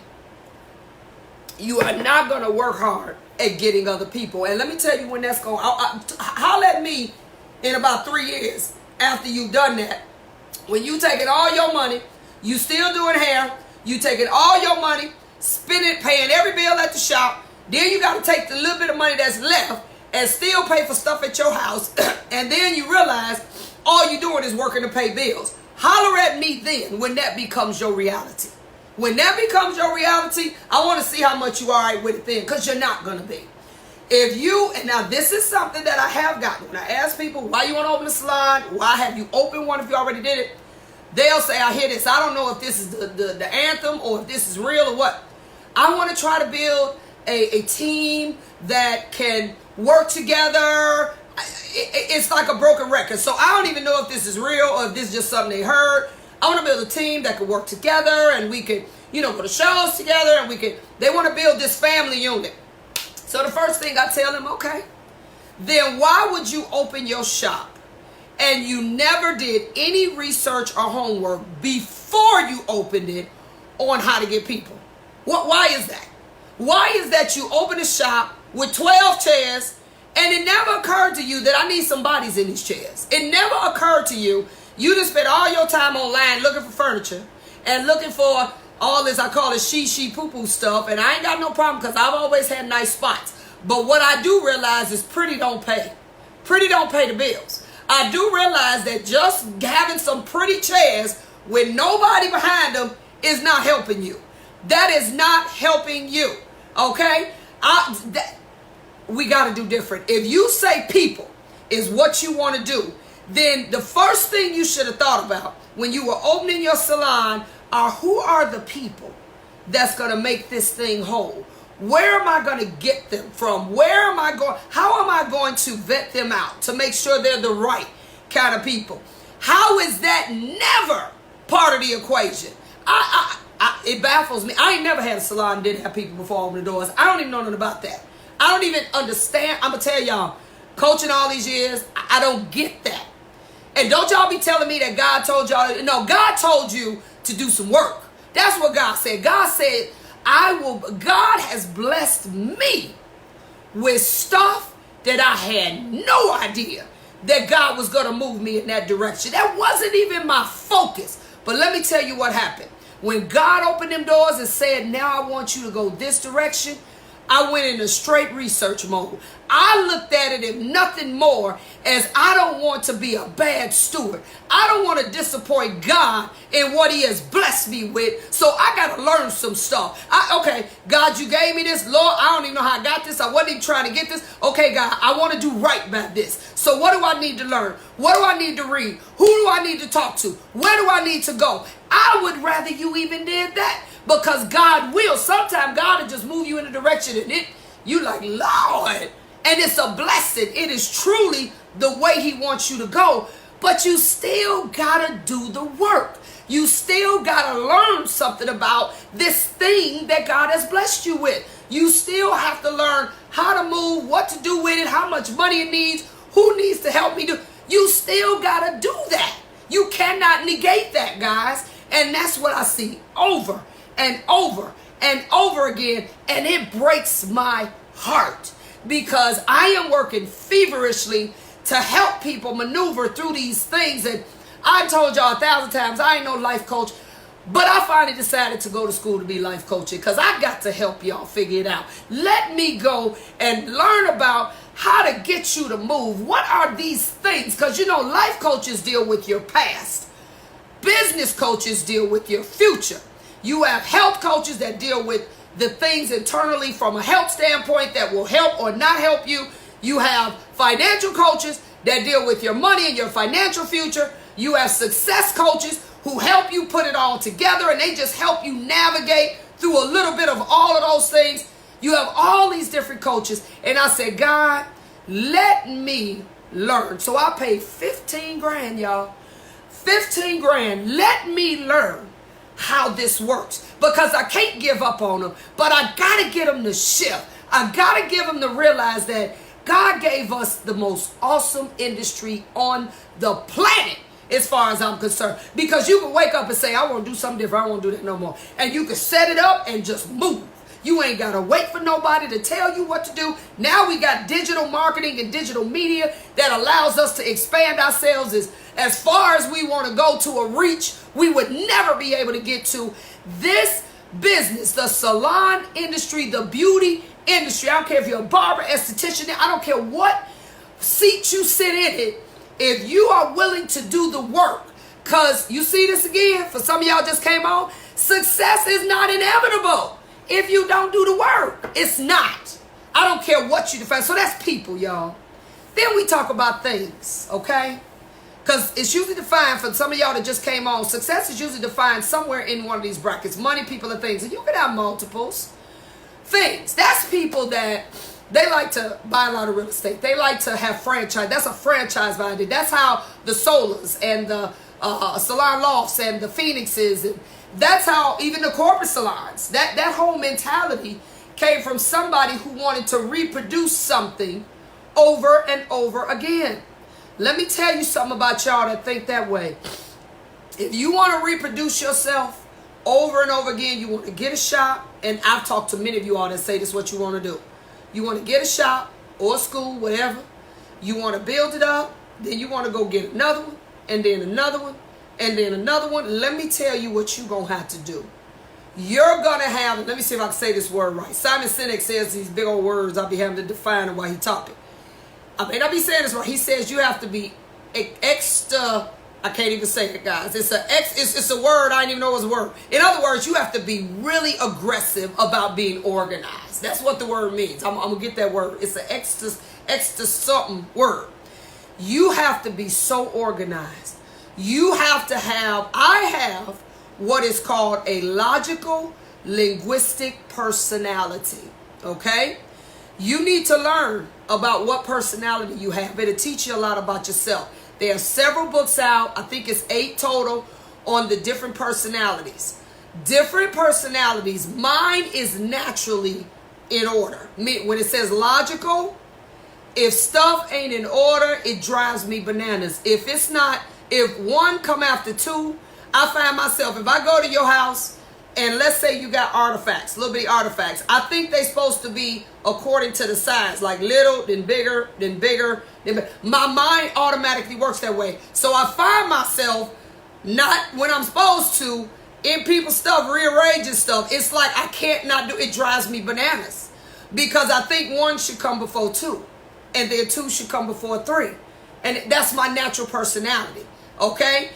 you are not going to work hard at getting other people. And let me tell you when that's going. Holler at me in about 3 years after you've done that. When you taking all your money, you still doing hair, you taking all your money, spending, paying every bill at the shop. Then you got to take the little bit of money that's left and still pay for stuff at your house, and then you realize all you're doing is working to pay bills. Holler at me then when that becomes your reality. When that becomes your reality, I want to see how much you are all right with it then, because you're not going to be. If you, and now this is something that I have gotten. When I ask people, why you want to open a salon? Why have you opened one if you already did it? They'll say, I hear this. I don't know if this is the anthem or if this is real or what. I want to try to build a team that can work together. It's like a broken record. So I don't even know if this is real or if this is just something they heard. I want to build a team that can work together and we can, go to shows together and they want to build this family unit. So the first thing I tell them, okay, then why would you open your shop and you never did any research or homework before you opened it on how to get people? Why is that? Why is that you open a shop with 12 chairs and it never occurred to you that I need some bodies in these chairs? It never occurred to you. You just spent all your time online looking for furniture and looking for all this, I call it she, poo-poo stuff. And I ain't got no problem because I've always had nice spots. But what I do realize is pretty don't pay. Pretty don't pay the bills. I do realize that just having some pretty chairs with nobody behind them is not helping you. That is not helping you. Okay? We got to do different. If you say people is what you want to do, then the first thing you should have thought about when you were opening your salon are who are the people that's going to make this thing whole? Where am I going to get them from? Where am I going? How am I going to vet them out to make sure they're the right kind of people? How is that never part of the equation? It baffles me. I ain't never had a salon and didn't have people before open the doors. I don't even know nothing about that. I don't even understand. I'm going to tell y'all, coaching all these years, I don't get that. And don't y'all be telling me that God told y'all. No, God told you to do some work. That's what God said. God said, God has blessed me with stuff that I had no idea that God was going to move me in that direction. That wasn't even my focus. But let me tell you what happened. When God opened them doors and said, now I want you to go this direction, I went into straight research mode. I looked at it, if nothing more, as I don't want to be a bad steward. I don't want to disappoint God in what he has blessed me with. So I got to learn some stuff. Okay, God, you gave me this. Lord, I don't even know how I got this. I wasn't even trying to get this. Okay, God, I want to do right by this. So what do I need to learn? What do I need to read? Who do I need to talk to? Where do I need to go? I would rather you even did that, because God will. Sometimes God will just move you in a direction and you like, Lord. And it's a blessing. It is truly the way he wants you to go. But you still got to do the work. You still got to learn something about this thing that God has blessed you with. You still have to learn how to move, what to do with it, how much money it needs, who needs to help me do. You still got to do that. You cannot negate that, guys. And that's what I see over and over and over again. And it breaks my heart, because I am working feverishly to help people maneuver through these things. And I told y'all 1,000 times, I ain't no life coach, but I finally decided to go to school to be life coaching, because I got to help y'all figure it out. Let me go and learn about how to get you to move. What are these things? Because you know, life coaches deal with your past. Business coaches deal with your future. You have health coaches that deal with the things internally from a health standpoint that will help or not help you. You have financial coaches that deal with your money and your financial future. You have success coaches who help you put it all together, and they just help you navigate through a little bit of all of those things. You have all these different coaches. And I said, God, let me learn. So I paid 15 grand, y'all. 15 grand. Let me learn how this works, because I can't give up on them, but I got to get them to shift. I got to give them to realize that God gave us the most awesome industry on the planet, as far as I'm concerned, because you can wake up and say, I want to do something different. I won't do that no more. And you can set it up and just move. You ain't got to wait for nobody to tell you what to do. Now we got digital marketing and digital media that allows us to expand ourselves as far as we want to go, to a reach we would never be able to get to. This business, the salon industry, the beauty industry, I don't care if you're a barber, esthetician, I don't care what seat you sit in it, if you are willing to do the work. Because you see this again, for some of y'all just came on, success is not inevitable if you don't do the work. It's not. I don't care what you define. So that's people, y'all. Then we talk about things, okay? Because it's usually defined, for some of y'all that just came on, success is usually defined somewhere in one of these brackets. Money, people, and things. And you can have multiples. Things. That's people that they like to buy a lot of real estate. They like to have franchise. That's a franchise value. That's how the Solars and the Salon Lofts and the Phoenixes, and that's how even the corporate salons, that whole mentality came from somebody who wanted to reproduce something over and over again. Let me tell you something about y'all that think that way. If you want to reproduce yourself over and over again, you want to get a shop, and I've talked to many of you all that say this is what you want to do. You want to get a shop or a school, whatever. You want to build it up, then you want to go get another one, and then another one, and then another one. Let me tell you what you're going to have to do. You're going to have, let me see if I can say this word right. Simon Sinek says these big old words I'll be having to define them while he's talking. I may not be saying this right. He says you have to be extra, I can't even say it, guys. It's a word, I didn't even know it was a word. In other words, you have to be really aggressive about being organized. That's what the word means. I'm going to get that word. It's an extra something word. You have to be so organized. You have to have, I have what is called a logical linguistic personality. Okay? You need to learn about what personality you have. It'll teach you a lot about yourself. There are several books out. I think it's 8 total on the different personalities. Different personalities. Mine is naturally in order. When it says logical, if stuff ain't in order, it drives me bananas. If it's not, if one come after two, I find myself, if I go to your house and let's say you got artifacts, little bitty artifacts, I think they're supposed to be according to the size, like little, then bigger, then bigger, then bigger. My mind automatically works that way. So I find myself not when I'm supposed to in people's stuff, rearranging stuff. It's like I can't not do it. Drives me bananas because I think one should come before two, and then two should come before three, and that's my natural personality. Okay.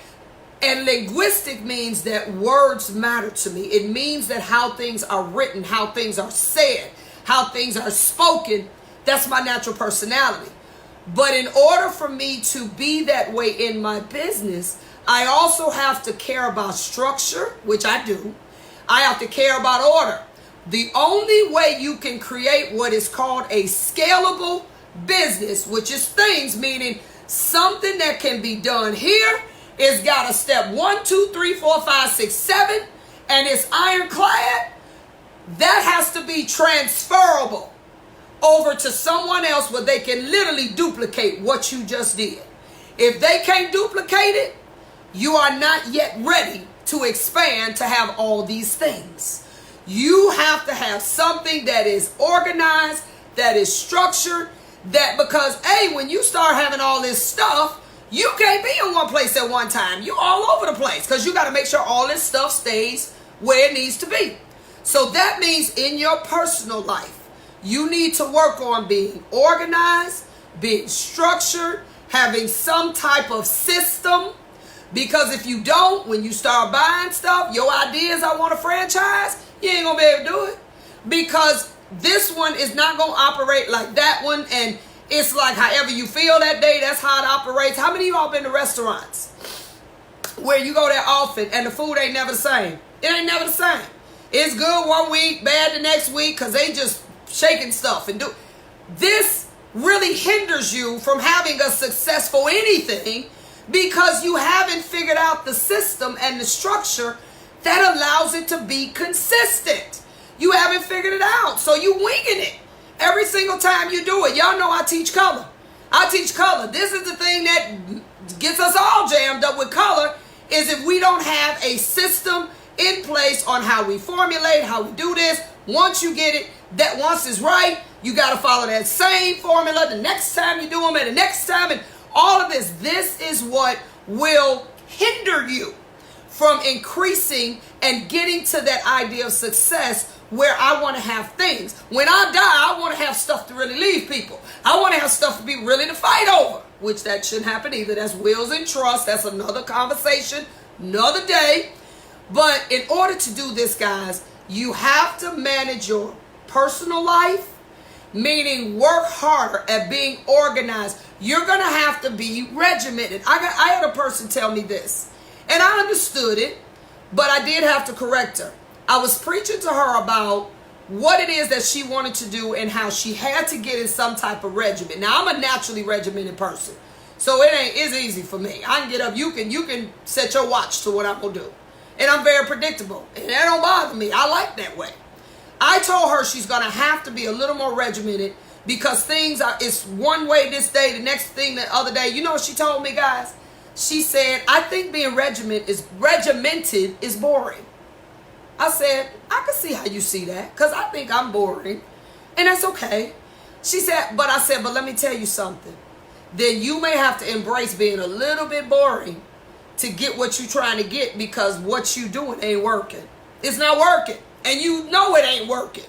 And linguistic means that words matter to me. It means that how things are written, how things are said, how things are spoken, that's my natural personality. But in order for me to be that way in my business, I also have to care about structure, which I do. I have to care about order. The only way you can create what is called a scalable business, which is things, meaning something that can be done here, it's got a step 1, 2, 3, 4, 5, 6, 7, and it's ironclad. That has to be transferable over to someone else where they can literally duplicate what you just did. If they can't duplicate it, you are not yet ready to expand to have all these things. You have to have something that is organized, that is structured, that because, hey, when you start having all this stuff, you can't be in one place at one time. You're all over the place because you got to make sure all this stuff stays where it needs to be. So that means in your personal life, you need to work on being organized, being structured, having some type of system. Because if you don't, when you start buying stuff, your ideas, I want a franchise, you ain't going to be able to do it. Because this one is not going to operate like that one. And it's like however you feel that day, that's how it operates. How many of y'all been to restaurants where you go there often and the food ain't never the same? It ain't never the same. It's good one week, bad the next week because they just shaking stuff and do. This really hinders you from having a successful anything because you haven't figured out the system and the structure that allows it to be consistent. You haven't figured it out, so you winging it. Every single time you do it. Y'all know I teach color. I teach color. This is the thing that gets us all jammed up with color is if we don't have a system in place on how we formulate, how we do this. Once you get it, that once it's right, you got to follow that same formula the next time you do them and the next time and all of this. This is what will hinder you from increasing and getting to that idea of success where I want to have things. When I die, I want to have stuff to really leave people. I want to have stuff to be really to fight over, which that shouldn't happen either. That's wills and trust. That's another conversation, another day. But in order to do this, guys, you have to manage your personal life, meaning work harder at being organized. You're going to have to be regimented. I had a person tell me this, and I understood it, but I did have to correct her. I was preaching to her about what it is that she wanted to do and how she had to get in some type of regimen. Now, I'm a naturally regimented person, so it's easy for me. I can get up. You can set your watch to what I'm going to do. And I'm very predictable, and that don't bother me. I like that way. I told her she's going to have to be a little more regimented because it's one way this day, the next thing the other day. You know what she told me, guys? She said, I think being regimented is boring. I said, I can see how you see that because I think I'm boring. And that's okay. She said, but let me tell you something. Then you may have to embrace being a little bit boring to get what you're trying to get because what you doing ain't working. It's not working. And you know it ain't working.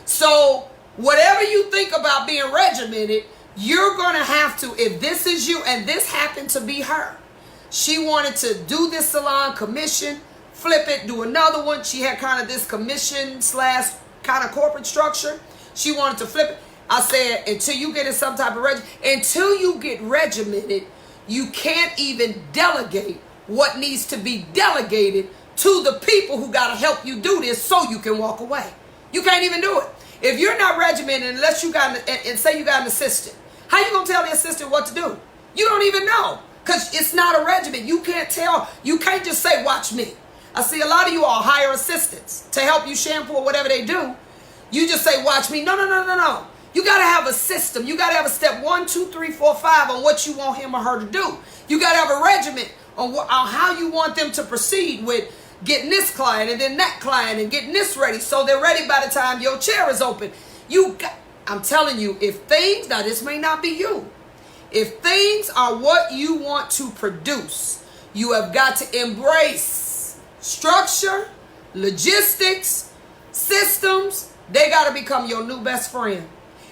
So whatever you think about being regimented, you're going to have to, if this is you, and this happened to be her. She wanted to do this salon commission, flip it, do another one. She had kind of this commission / kind of corporate structure. She wanted to flip it. I said, until you get in some type of until you get regimented, you can't even delegate what needs to be delegated to the people who got to help you do this so you can walk away. You can't even do it. If you're not regimented, unless you got, and say you got an assistant, how you going to tell the assistant what to do? You don't even know because it's not a regimen. You can't tell. You can't just say, watch me. I see a lot of you all hire assistants to help you shampoo or whatever they do. You just say, watch me. No. You got to have a system. You got to have a step 1, 2, 3, 4, 5 on what you want him or her to do. You got to have a regimen on how you want them to proceed with getting this client and then that client and getting this ready so they're ready by the time your chair is open. I'm telling you, if things, now this may not be you, if things are what you want to produce, you have got to embrace structure, logistics, systems. They got to become your new best friend.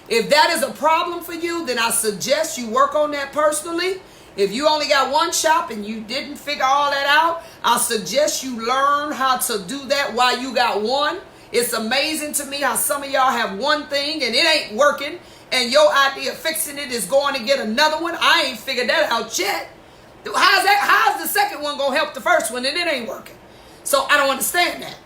If that is a problem for you, then I suggest you work on that personally. If you only got one shop and you didn't figure all that out, I suggest you learn how to do that while you got one. It's amazing to me how some of y'all have one thing and it ain't working, and your idea of fixing it is going to get another one. I ain't figured that out yet. How's the second one going to help the first one and it ain't working? So I don't understand that.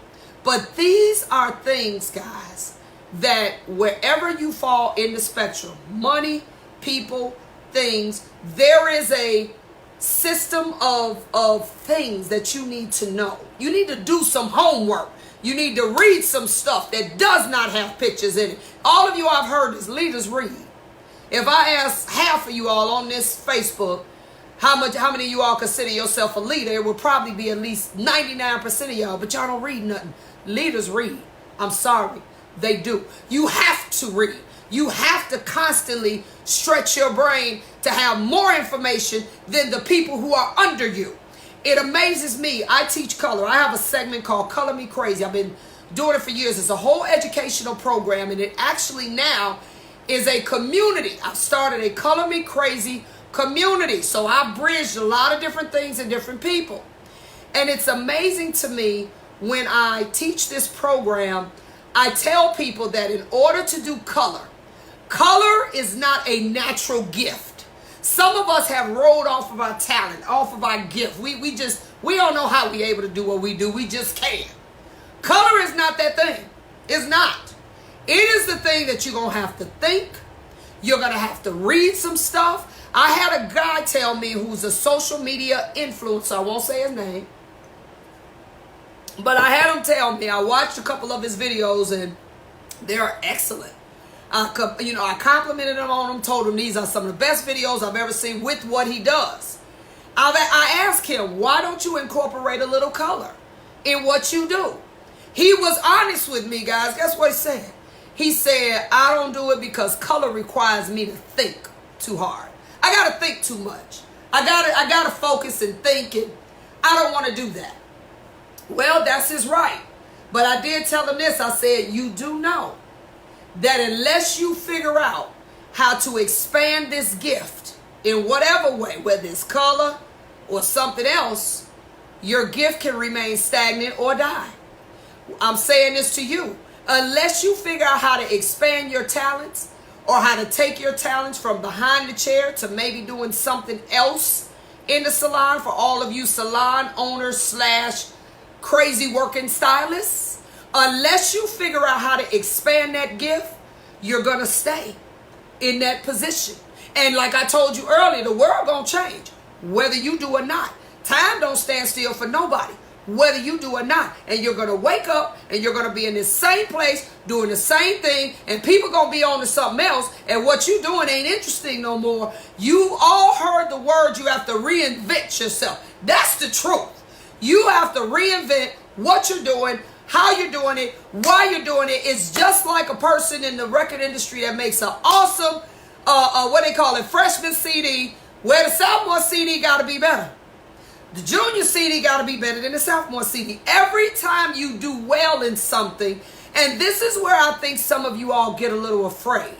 But these are things, guys, that wherever you fall in the spectrum, money, people, things, there is a system of things that you need to know. You need to do some homework. You need to read some stuff that does not have pictures in it. All of you I've heard is leaders read. If I ask half of you all on this Facebook, how many of you all consider yourself a leader, it would probably be at least 99% of y'all, but y'all don't read nothing. Leaders read. I'm sorry. They do. You have to read. You have to constantly stretch your brain to have more information than the people who are under you. It amazes me. I teach color. I have a segment called Color Me Crazy. I've been doing it for years. It's a whole educational program, and it actually now is a community. I've started a Color Me Crazy community. So I've bridged a lot of different things and different people. And it's amazing to me when I teach this program, I tell people that in order to do color is not a natural gift. Some of us have rolled off of our talent, off of our gift. We don't know how we able to do what we do. We just can't. Color is not that thing. It's not. It is the thing that you're going to have to think. You're going to have to read some stuff. I had a guy tell me who's a social media influencer. I won't say his name. But I had him tell me, I watched a couple of his videos and they're excellent. I complimented him on them, told him these are some of the best videos I've ever seen with what he does. I asked him, why don't you incorporate a little color in what you do? He was honest with me, guys. Guess what he said? He said, I don't do it because color requires me to think too hard. I got to think too much. I got to focus and think, and I don't want to do that. Well, that's his right. But I did tell him this. I said, you do know that unless you figure out how to expand this gift in whatever way, whether it's color or something else, your gift can remain stagnant or die. I'm saying this to you. Unless you figure out how to expand your talents or how to take your talents from behind the chair to maybe doing something else in the salon, for all of you salon owners / crazy working stylists, unless you figure out how to expand that gift, you're going to stay in that position. And like I told you earlier, the world going to change, whether you do or not. Time don't stand still for nobody, whether you do or not. And you're going to wake up and you're going to be in this same place doing the same thing, and people going to be on to something else, and what you doing ain't interesting no more. You all heard the word, you have to reinvent yourself. That's the truth. You have to reinvent what you're doing, how you're doing it, why you're doing it. It's just like a person in the record industry that makes an awesome, freshman CD, where the sophomore CD got to be better. The junior CD got to be better than the sophomore CD. Every time you do well in something, and this is where I think some of you all get a little afraid.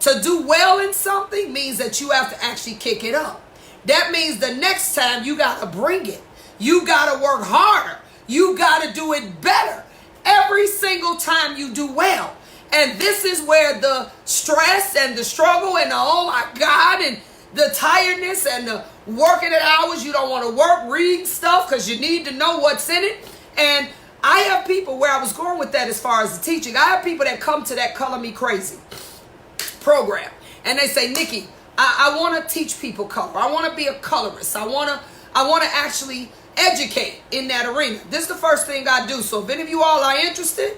To do well in something means that you have to actually kick it up. That means the next time you got to bring it. You got to work harder. You got to do it better every single time you do well. And this is where the stress and the struggle and the oh my God and the tiredness and the working at hours you don't want to work, reading stuff because you need to know what's in it. And I have people, where I was going with that as far as the teaching, I have people that come to that Color Me Crazy program and they say, Nikki, I want to teach people color. I want to be a colorist. I want to actually educate in that arena. This is the first thing I do. So if any of you all are interested,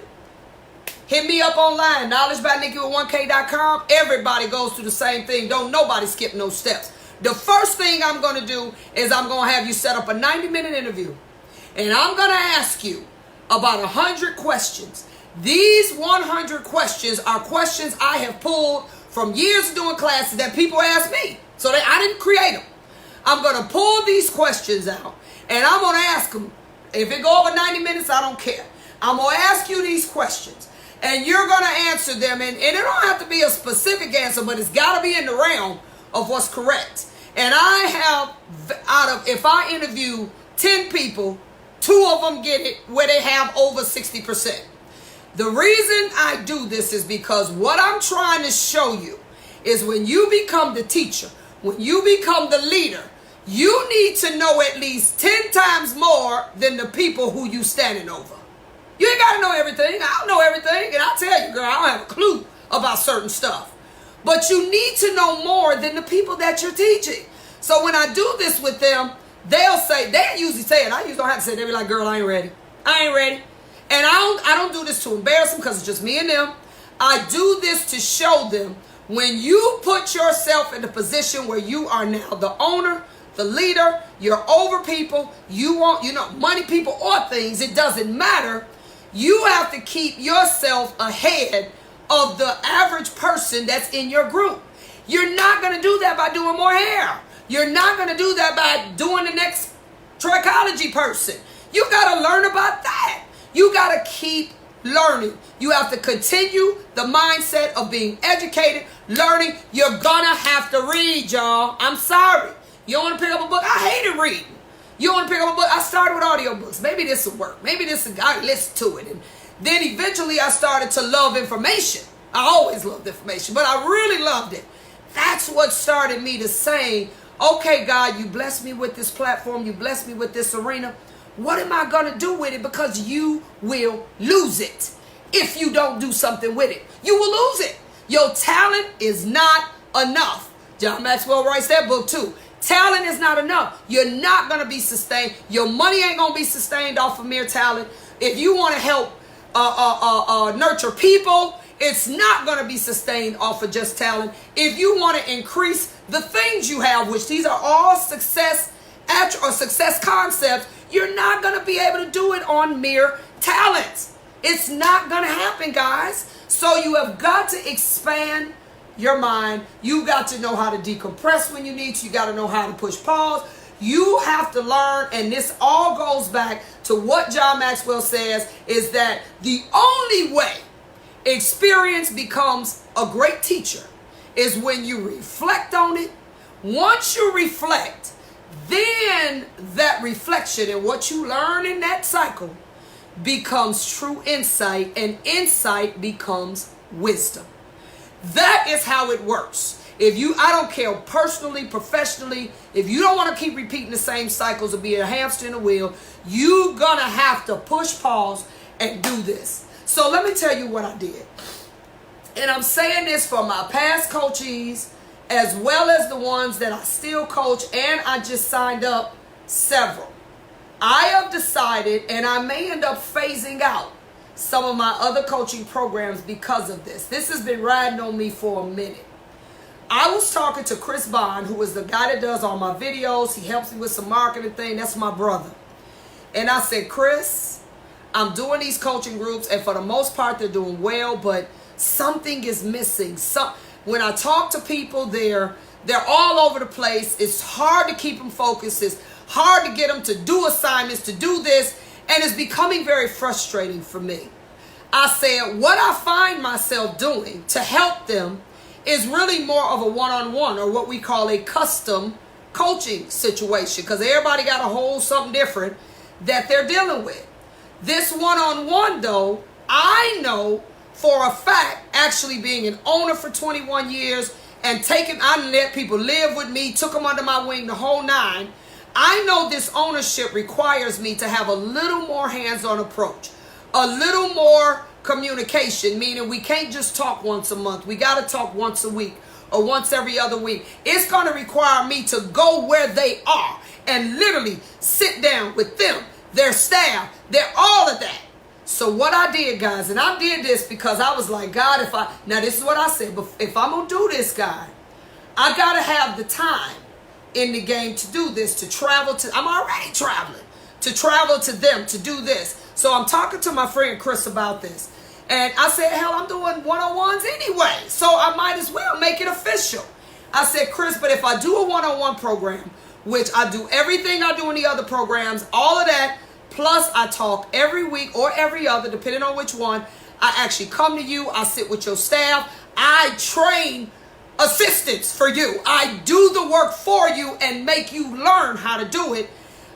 hit me up online, knowledgebynikki1k.com. Everybody goes through the same thing. Don't nobody skip no steps. The first thing I'm going to do is I'm going to have you set up a 90-minute interview. And I'm going to ask you about 100 questions These 100 questions are questions I have pulled from years of doing classes that people ask me. So I didn't create them. I'm going to pull these questions out and I'm going to ask them. If it go over 90 minutes, I don't care. I'm going to ask you these questions and you're going to answer them. And it don't have to be a specific answer, but it's got to be in the realm of what's correct. And I have, if I interview 10 people, 2 of them get it where they have over 60%. The reason I do this is because what I'm trying to show you is when you become the teacher, when you become the leader, you need to know at least 10 times more than the people who you standing over. You ain't got to know everything. I don't know everything. And I'll tell you, girl, I don't have a clue about certain stuff. But you need to know more than the people that you're teaching. So when I do this with them, they usually say it. I usually don't have to say it. They be like, girl, I ain't ready. I ain't ready. And I don't do this to embarrass them because it's just me and them. I do this to show them when you put yourself in the position where you are now the owner, the leader, you're over people, you want, money, people, or things, it doesn't matter. You have to keep yourself ahead of the average person that's in your group. You're not going to do that by doing more hair. You're not going to do that by doing the next trichology person. You got to learn about that. You got to keep learning. You have to continue the mindset of being educated, learning. You're going to have to read, y'all. I'm sorry. You don't want to pick up a book? I hated reading. You don't want to pick up a book? I started with audiobooks. Maybe this will work. Maybe I listen to it. And then eventually I started to love information. I always loved information, but I really loved it. That's what started me to saying, okay, God, you blessed me with this platform. You blessed me with this arena. What am I going to do with it? Because you will lose it if you don't do something with it. You will lose it. Your talent is not enough. John Maxwell writes that book too. Talent is not enough. You're not going to be sustained. Your money ain't going to be sustained off of mere talent. If you want to help nurture people, it's not going to be sustained off of just talent. If you want to increase the things you have, which these are all success concepts, you're not going to be able to do it on mere talent. It's not going to happen, guys. So you have got to expand your mind. You got to know how to decompress when you need to. You got to know how to push pause. You have to learn, and this all goes back to what John Maxwell says, is that the only way experience becomes a great teacher is when you reflect on it. Once you reflect, then that reflection and what you learn in that cycle becomes true insight, and insight becomes wisdom. That is how it works. I don't care personally, professionally, if you don't want to keep repeating the same cycles of being a hamster in a wheel, you're going to have to push pause and do this. So let me tell you what I did. And I'm saying this for my past coachees as well as the ones that I still coach, and I just signed up several. I have decided, and I may end up phasing out some of my other coaching programs because of this. This has been riding on me for a minute. I was talking to Chris Bond, who is the guy that does all my videos. He helps me with some marketing thing. That's my brother. And I said, Chris, I'm doing these coaching groups, and for the most part, they're doing well, but something is missing. When I talk to people, they're all over the place. It's hard to keep them focused. It's hard to get them to do assignments, to do this, and it's becoming very frustrating for me. I said, what I find myself doing to help them is really more of a one-on-one, or what we call a custom coaching situation, because everybody got a whole something different that they're dealing with. This one-on-one, though, I know for a fact, actually being an owner for 21 years and I let people live with me, took them under my wing, the whole nine. I know this ownership requires me to have a little more hands-on approach, a little more communication, meaning we can't just talk once a month. We got to talk once a week or once every other week. It's going to require me to go where they are and literally sit down with them, their staff, all of that. So what I did, guys, and I did this because I was like, God, now this is what I said, but if I'm going to do this, God, I got to have the time in the game to do this, to travel to, I'm already traveling, to travel to them, to do this. So I'm talking to my friend Chris about this. And I said, hell, I'm doing one-on-ones anyway, so I might as well make it official. I said, Chris, but if I do a one-on-one program, which I do everything I do in the other programs, all of that, plus I talk every week or every other, depending on which one. I actually come to you. I sit with your staff. I train assistants for you. I do the work for you and make you learn how to do it.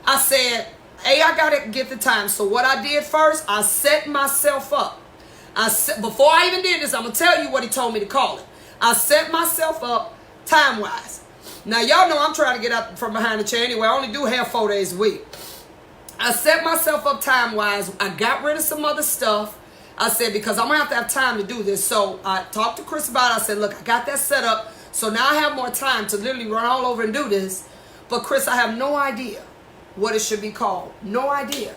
I said, hey, I got to get the time. So what I did first, I set myself up. Before I even did this, I'm going to tell you what he told me to call it. I set myself up time-wise. Now, y'all know I'm trying to get up from behind the chair anyway. I only do hair 4 days a week. I set myself up time-wise. I got rid of some other stuff. I said, because I'm going to have time to do this. So I talked to Chris about it. I said, look, I got that set up. So now I have more time to literally run all over and do this. But Chris, I have no idea what it should be called. No idea.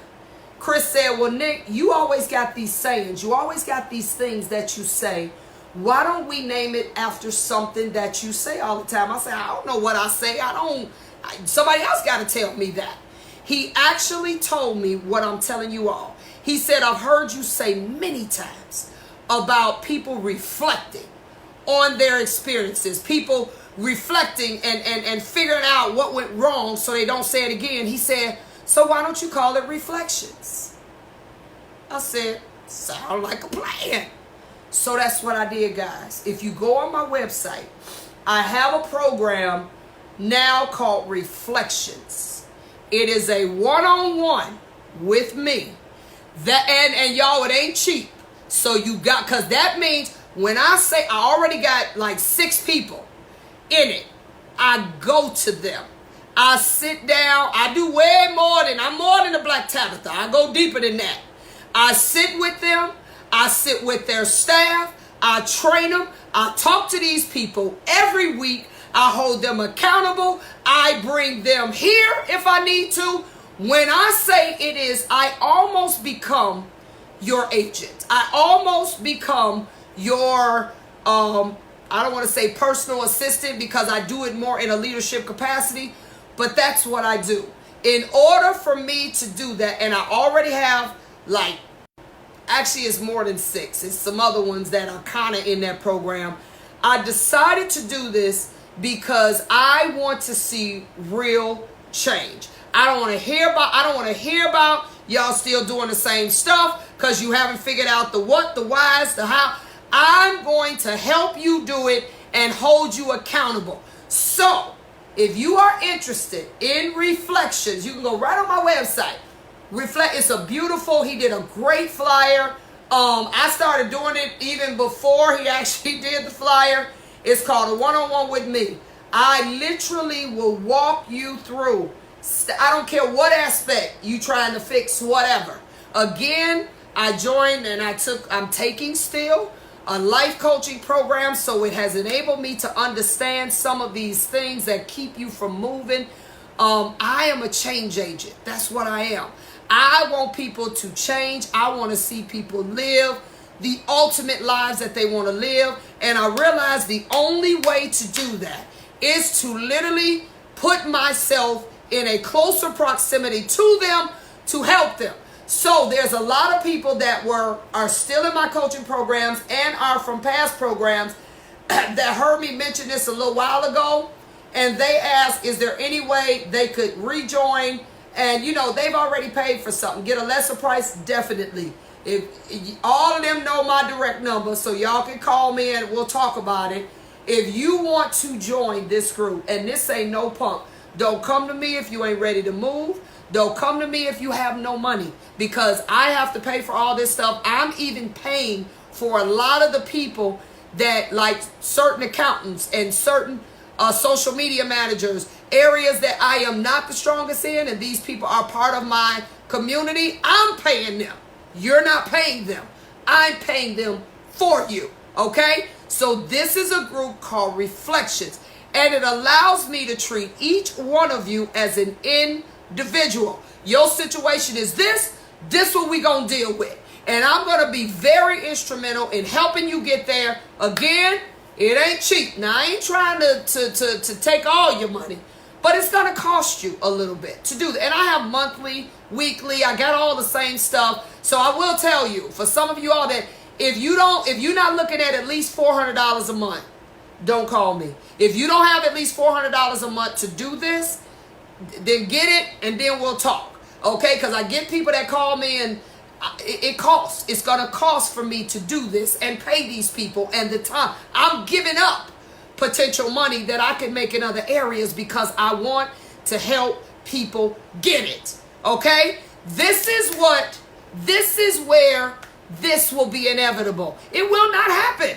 Chris said, well, Nick, you always got these sayings. You always got these things that you say. Why don't we name it after something that you say all the time? I said, I don't know what I say. Somebody else got to tell me that. He actually told me what I'm telling you all. He said, I've heard you say many times about people reflecting on their experiences, people reflecting and figuring out what went wrong so they don't say it again. He said, so why don't you call it reflections? I said, sound like a plan. So that's what I did, guys. If you go on my website, I have a program now called Reflections. It is a one-on-one with me. And y'all, it ain't cheap. So you got, because that means when I say I already got like 6 people in it, I go to them. I sit down. I do I'm more than a Black Tabitha. I go deeper than that. I sit with them. I sit with their staff. I train them. I talk to these people every week. I hold them accountable. I bring them here if I need to. When I say it is, I almost become your agent. I almost become your, I don't want to say personal assistant because I do it more in a leadership capacity, but that's what I do. In order for me to do that, and I already have actually it's more than 6. It's some other ones that are kind of in that program. I decided to do this because I want to see real change. I don't want to hear about y'all still doing the same stuff because you haven't figured out the what, the whys, the how. I'm going to help you do it and hold you accountable. So if you are interested in Reflections, you can go right on my website. It's a beautiful, he did a great flyer. I started doing it even before he actually did the flyer. It's called a one-on-one with me. I literally will walk you through. I don't care what aspect you trying to fix, whatever. Again, I joined and I'm taking still a life coaching program, so it has enabled me to understand some of these things that keep you from moving. I am a change agent. That's what I am. I want people to change. I want to see people live the ultimate lives that they want to live. And I realize the only way to do that is to literally put myself in a closer proximity to them to help them. So there's a lot of people that are still in my coaching programs and are from past programs that heard me mention this a little while ago. And they asked, is there any way they could rejoin? And, they've already paid for something. Get a lesser price? Definitely. If all of them know my direct number, so y'all can call me and we'll talk about it. If you want to join this group, and this ain't no punk, don't come to me if you ain't ready to move. Don't come to me if you have no money, because I have to pay for all this stuff. I'm even paying for a lot of the people that, like certain accountants and certain social media managers, areas that I am not the strongest in, and these people are part of my community. I'm paying them. You're not paying them. I'm paying them for you. Okay? So this is a group called Reflections, and it allows me to treat each one of you as an individual. Your situation is this what we gonna deal with. And I'm gonna be very instrumental in helping you get there. Again, it ain't cheap. Now, I ain't trying to take all your money, but it's going to cost you a little bit to do that. And I have monthly, weekly, I got all the same stuff. So I will tell you, for some of you all that If you're not looking at least $400 a month, don't call me. If you don't have at least $400 a month to do this, then get it and then we'll talk. Okay? Because I get people that call me and it costs. It's going to cost for me to do this and pay these people and the time. I'm giving up potential money that I can make in other areas because I want to help people get it. Okay? This is where this will be inevitable. It will not happen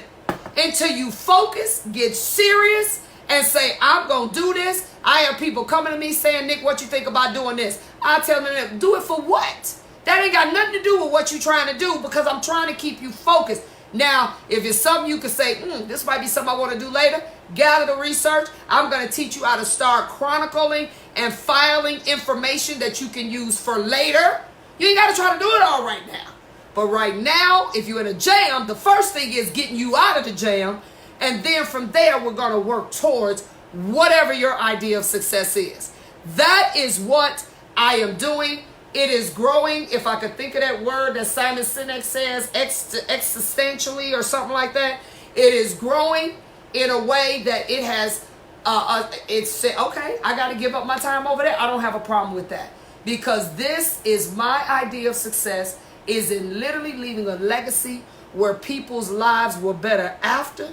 until you focus, get serious, and say, I'm going to do this. I have people coming to me saying, Nick, what you think about doing this? I tell them, do it for what? That ain't got nothing to do with what you're trying to do because I'm trying to keep you focused. Now, if it's something you can say, this might be something I want to do later, gather the research. I'm going to teach you how to start chronicling and filing information that you can use for later. You ain't got to try to do it all right now. But right now, if you're in a jam, the first thing is getting you out of the jam. And then from there, we're going to work towards whatever your idea of success is. That is what I am doing. It is growing. If I could think of that word that Simon Sinek says, existentially or something like that. It is growing in a way that it has, it's okay, I got to give up my time over there. I don't have a problem with that. Because this is my idea of success, is in literally leaving a legacy where people's lives were better after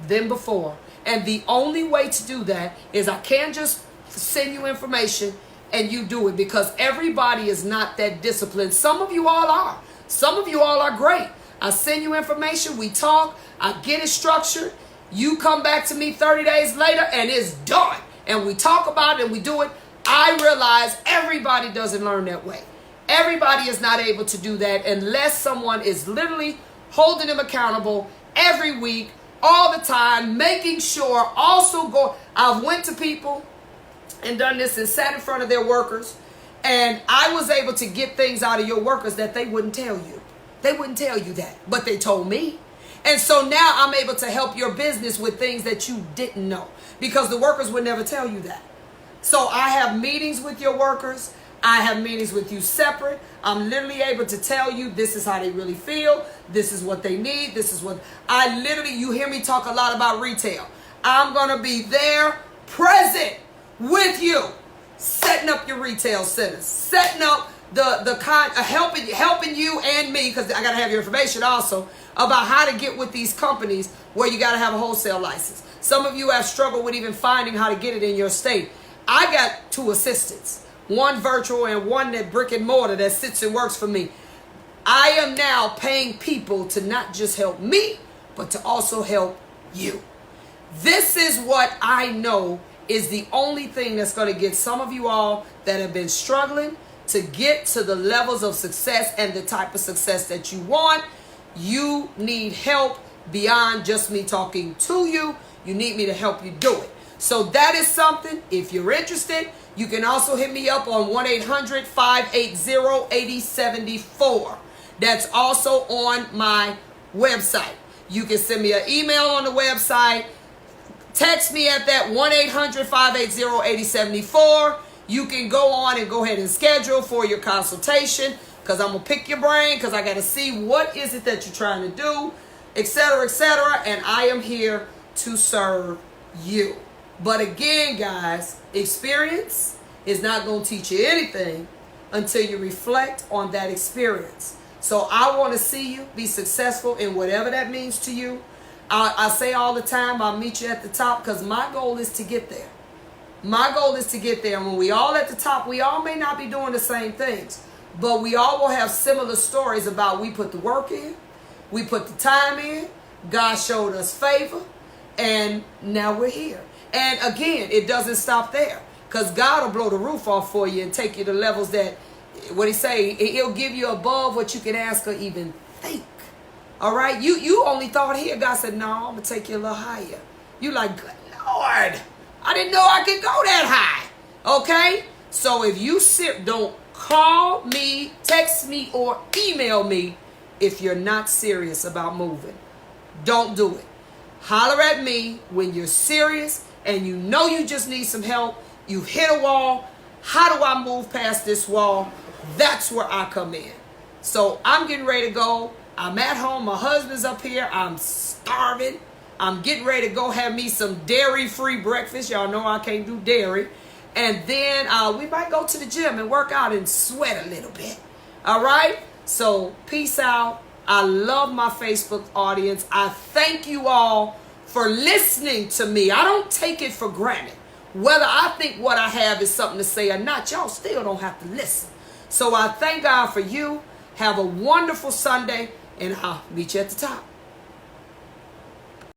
than before. And the only way to do that is I can't just send you information and you do it, because everybody is not that disciplined. Some of you all are. Some of you all are great. I send you information, we talk, I get it structured. You come back to me 30 days later and it's done. And we talk about it and we do it. I realize everybody doesn't learn that way. Everybody is not able to do that unless someone is literally holding them accountable every week, all the time, making sure, also go. I've went to people and done this and sat in front of their workers, and I was able to get things out of your workers that they wouldn't tell you. They wouldn't tell you that, but they told me. And so now I'm able to help your business with things that you didn't know, because the workers would never tell you that. So I have meetings with your workers. I have meetings with you separate. I'm literally able to tell you this is how they really feel. This is what they need. This is what you hear me talk a lot about retail. I'm going to be there present with you, setting up your retail centers, setting up the kind of helping you and me, because I got to have your information also about how to get with these companies where you got to have a wholesale license. Some of you have struggled with even finding how to get it in your state. I got 2 assistants, one virtual and one that brick and mortar that sits and works for me. I am now paying people to not just help me, but to also help you. This is what I know is the only thing that's going to get some of you all that have been struggling to get to the levels of success and the type of success that you want. You need help beyond just me talking to you. You need me to help you do it. So that is something. If you're interested, you can also hit me up on 1-800-580-8074. That's also on my website. You can send me an email on the website. Text me at that 1-800-580-8074. You can go on and go ahead and schedule for your consultation, because I'm going to pick your brain, because I got to see what is it that you're trying to do, etc., etc. And I am here to serve you. But again, guys, experience is not going to teach you anything until you reflect on that experience. So I want to see you be successful in whatever that means to you. I say all the time, I'll meet you at the top, because my goal is to get there. My goal is to get there. And when we all at the top, we all may not be doing the same things, but we all will have similar stories about we put the work in, we put the time in, God showed us favor, and now we're here. And again, it doesn't stop there, because God will blow the roof off for you and take you to levels that, what he say, he'll give you above what you can ask or even think. All right? You only thought here. God said, no, I'm going to take you a little higher. You like, good Lord, I didn't know I could go that high. Okay? So if you don't call me, text me, or email me if you're not serious about moving. Don't do it. Holler at me when you're serious and you know you just need some help. You hit a wall. How do I move past this wall? That's where I come in. So I'm getting ready to go. I'm at home. My husband's up here. I'm starving. I'm getting ready to go have me some dairy-free breakfast. Y'all know I can't do dairy. And then we might go to the gym and work out and sweat a little bit. All right? So peace out. I love my Facebook audience. I thank you all for listening to me. I don't take it for granted. Whether I think what I have is something to say or not, y'all still don't have to listen. So I thank God for you. Have a wonderful Sunday, and I'll meet you at the top.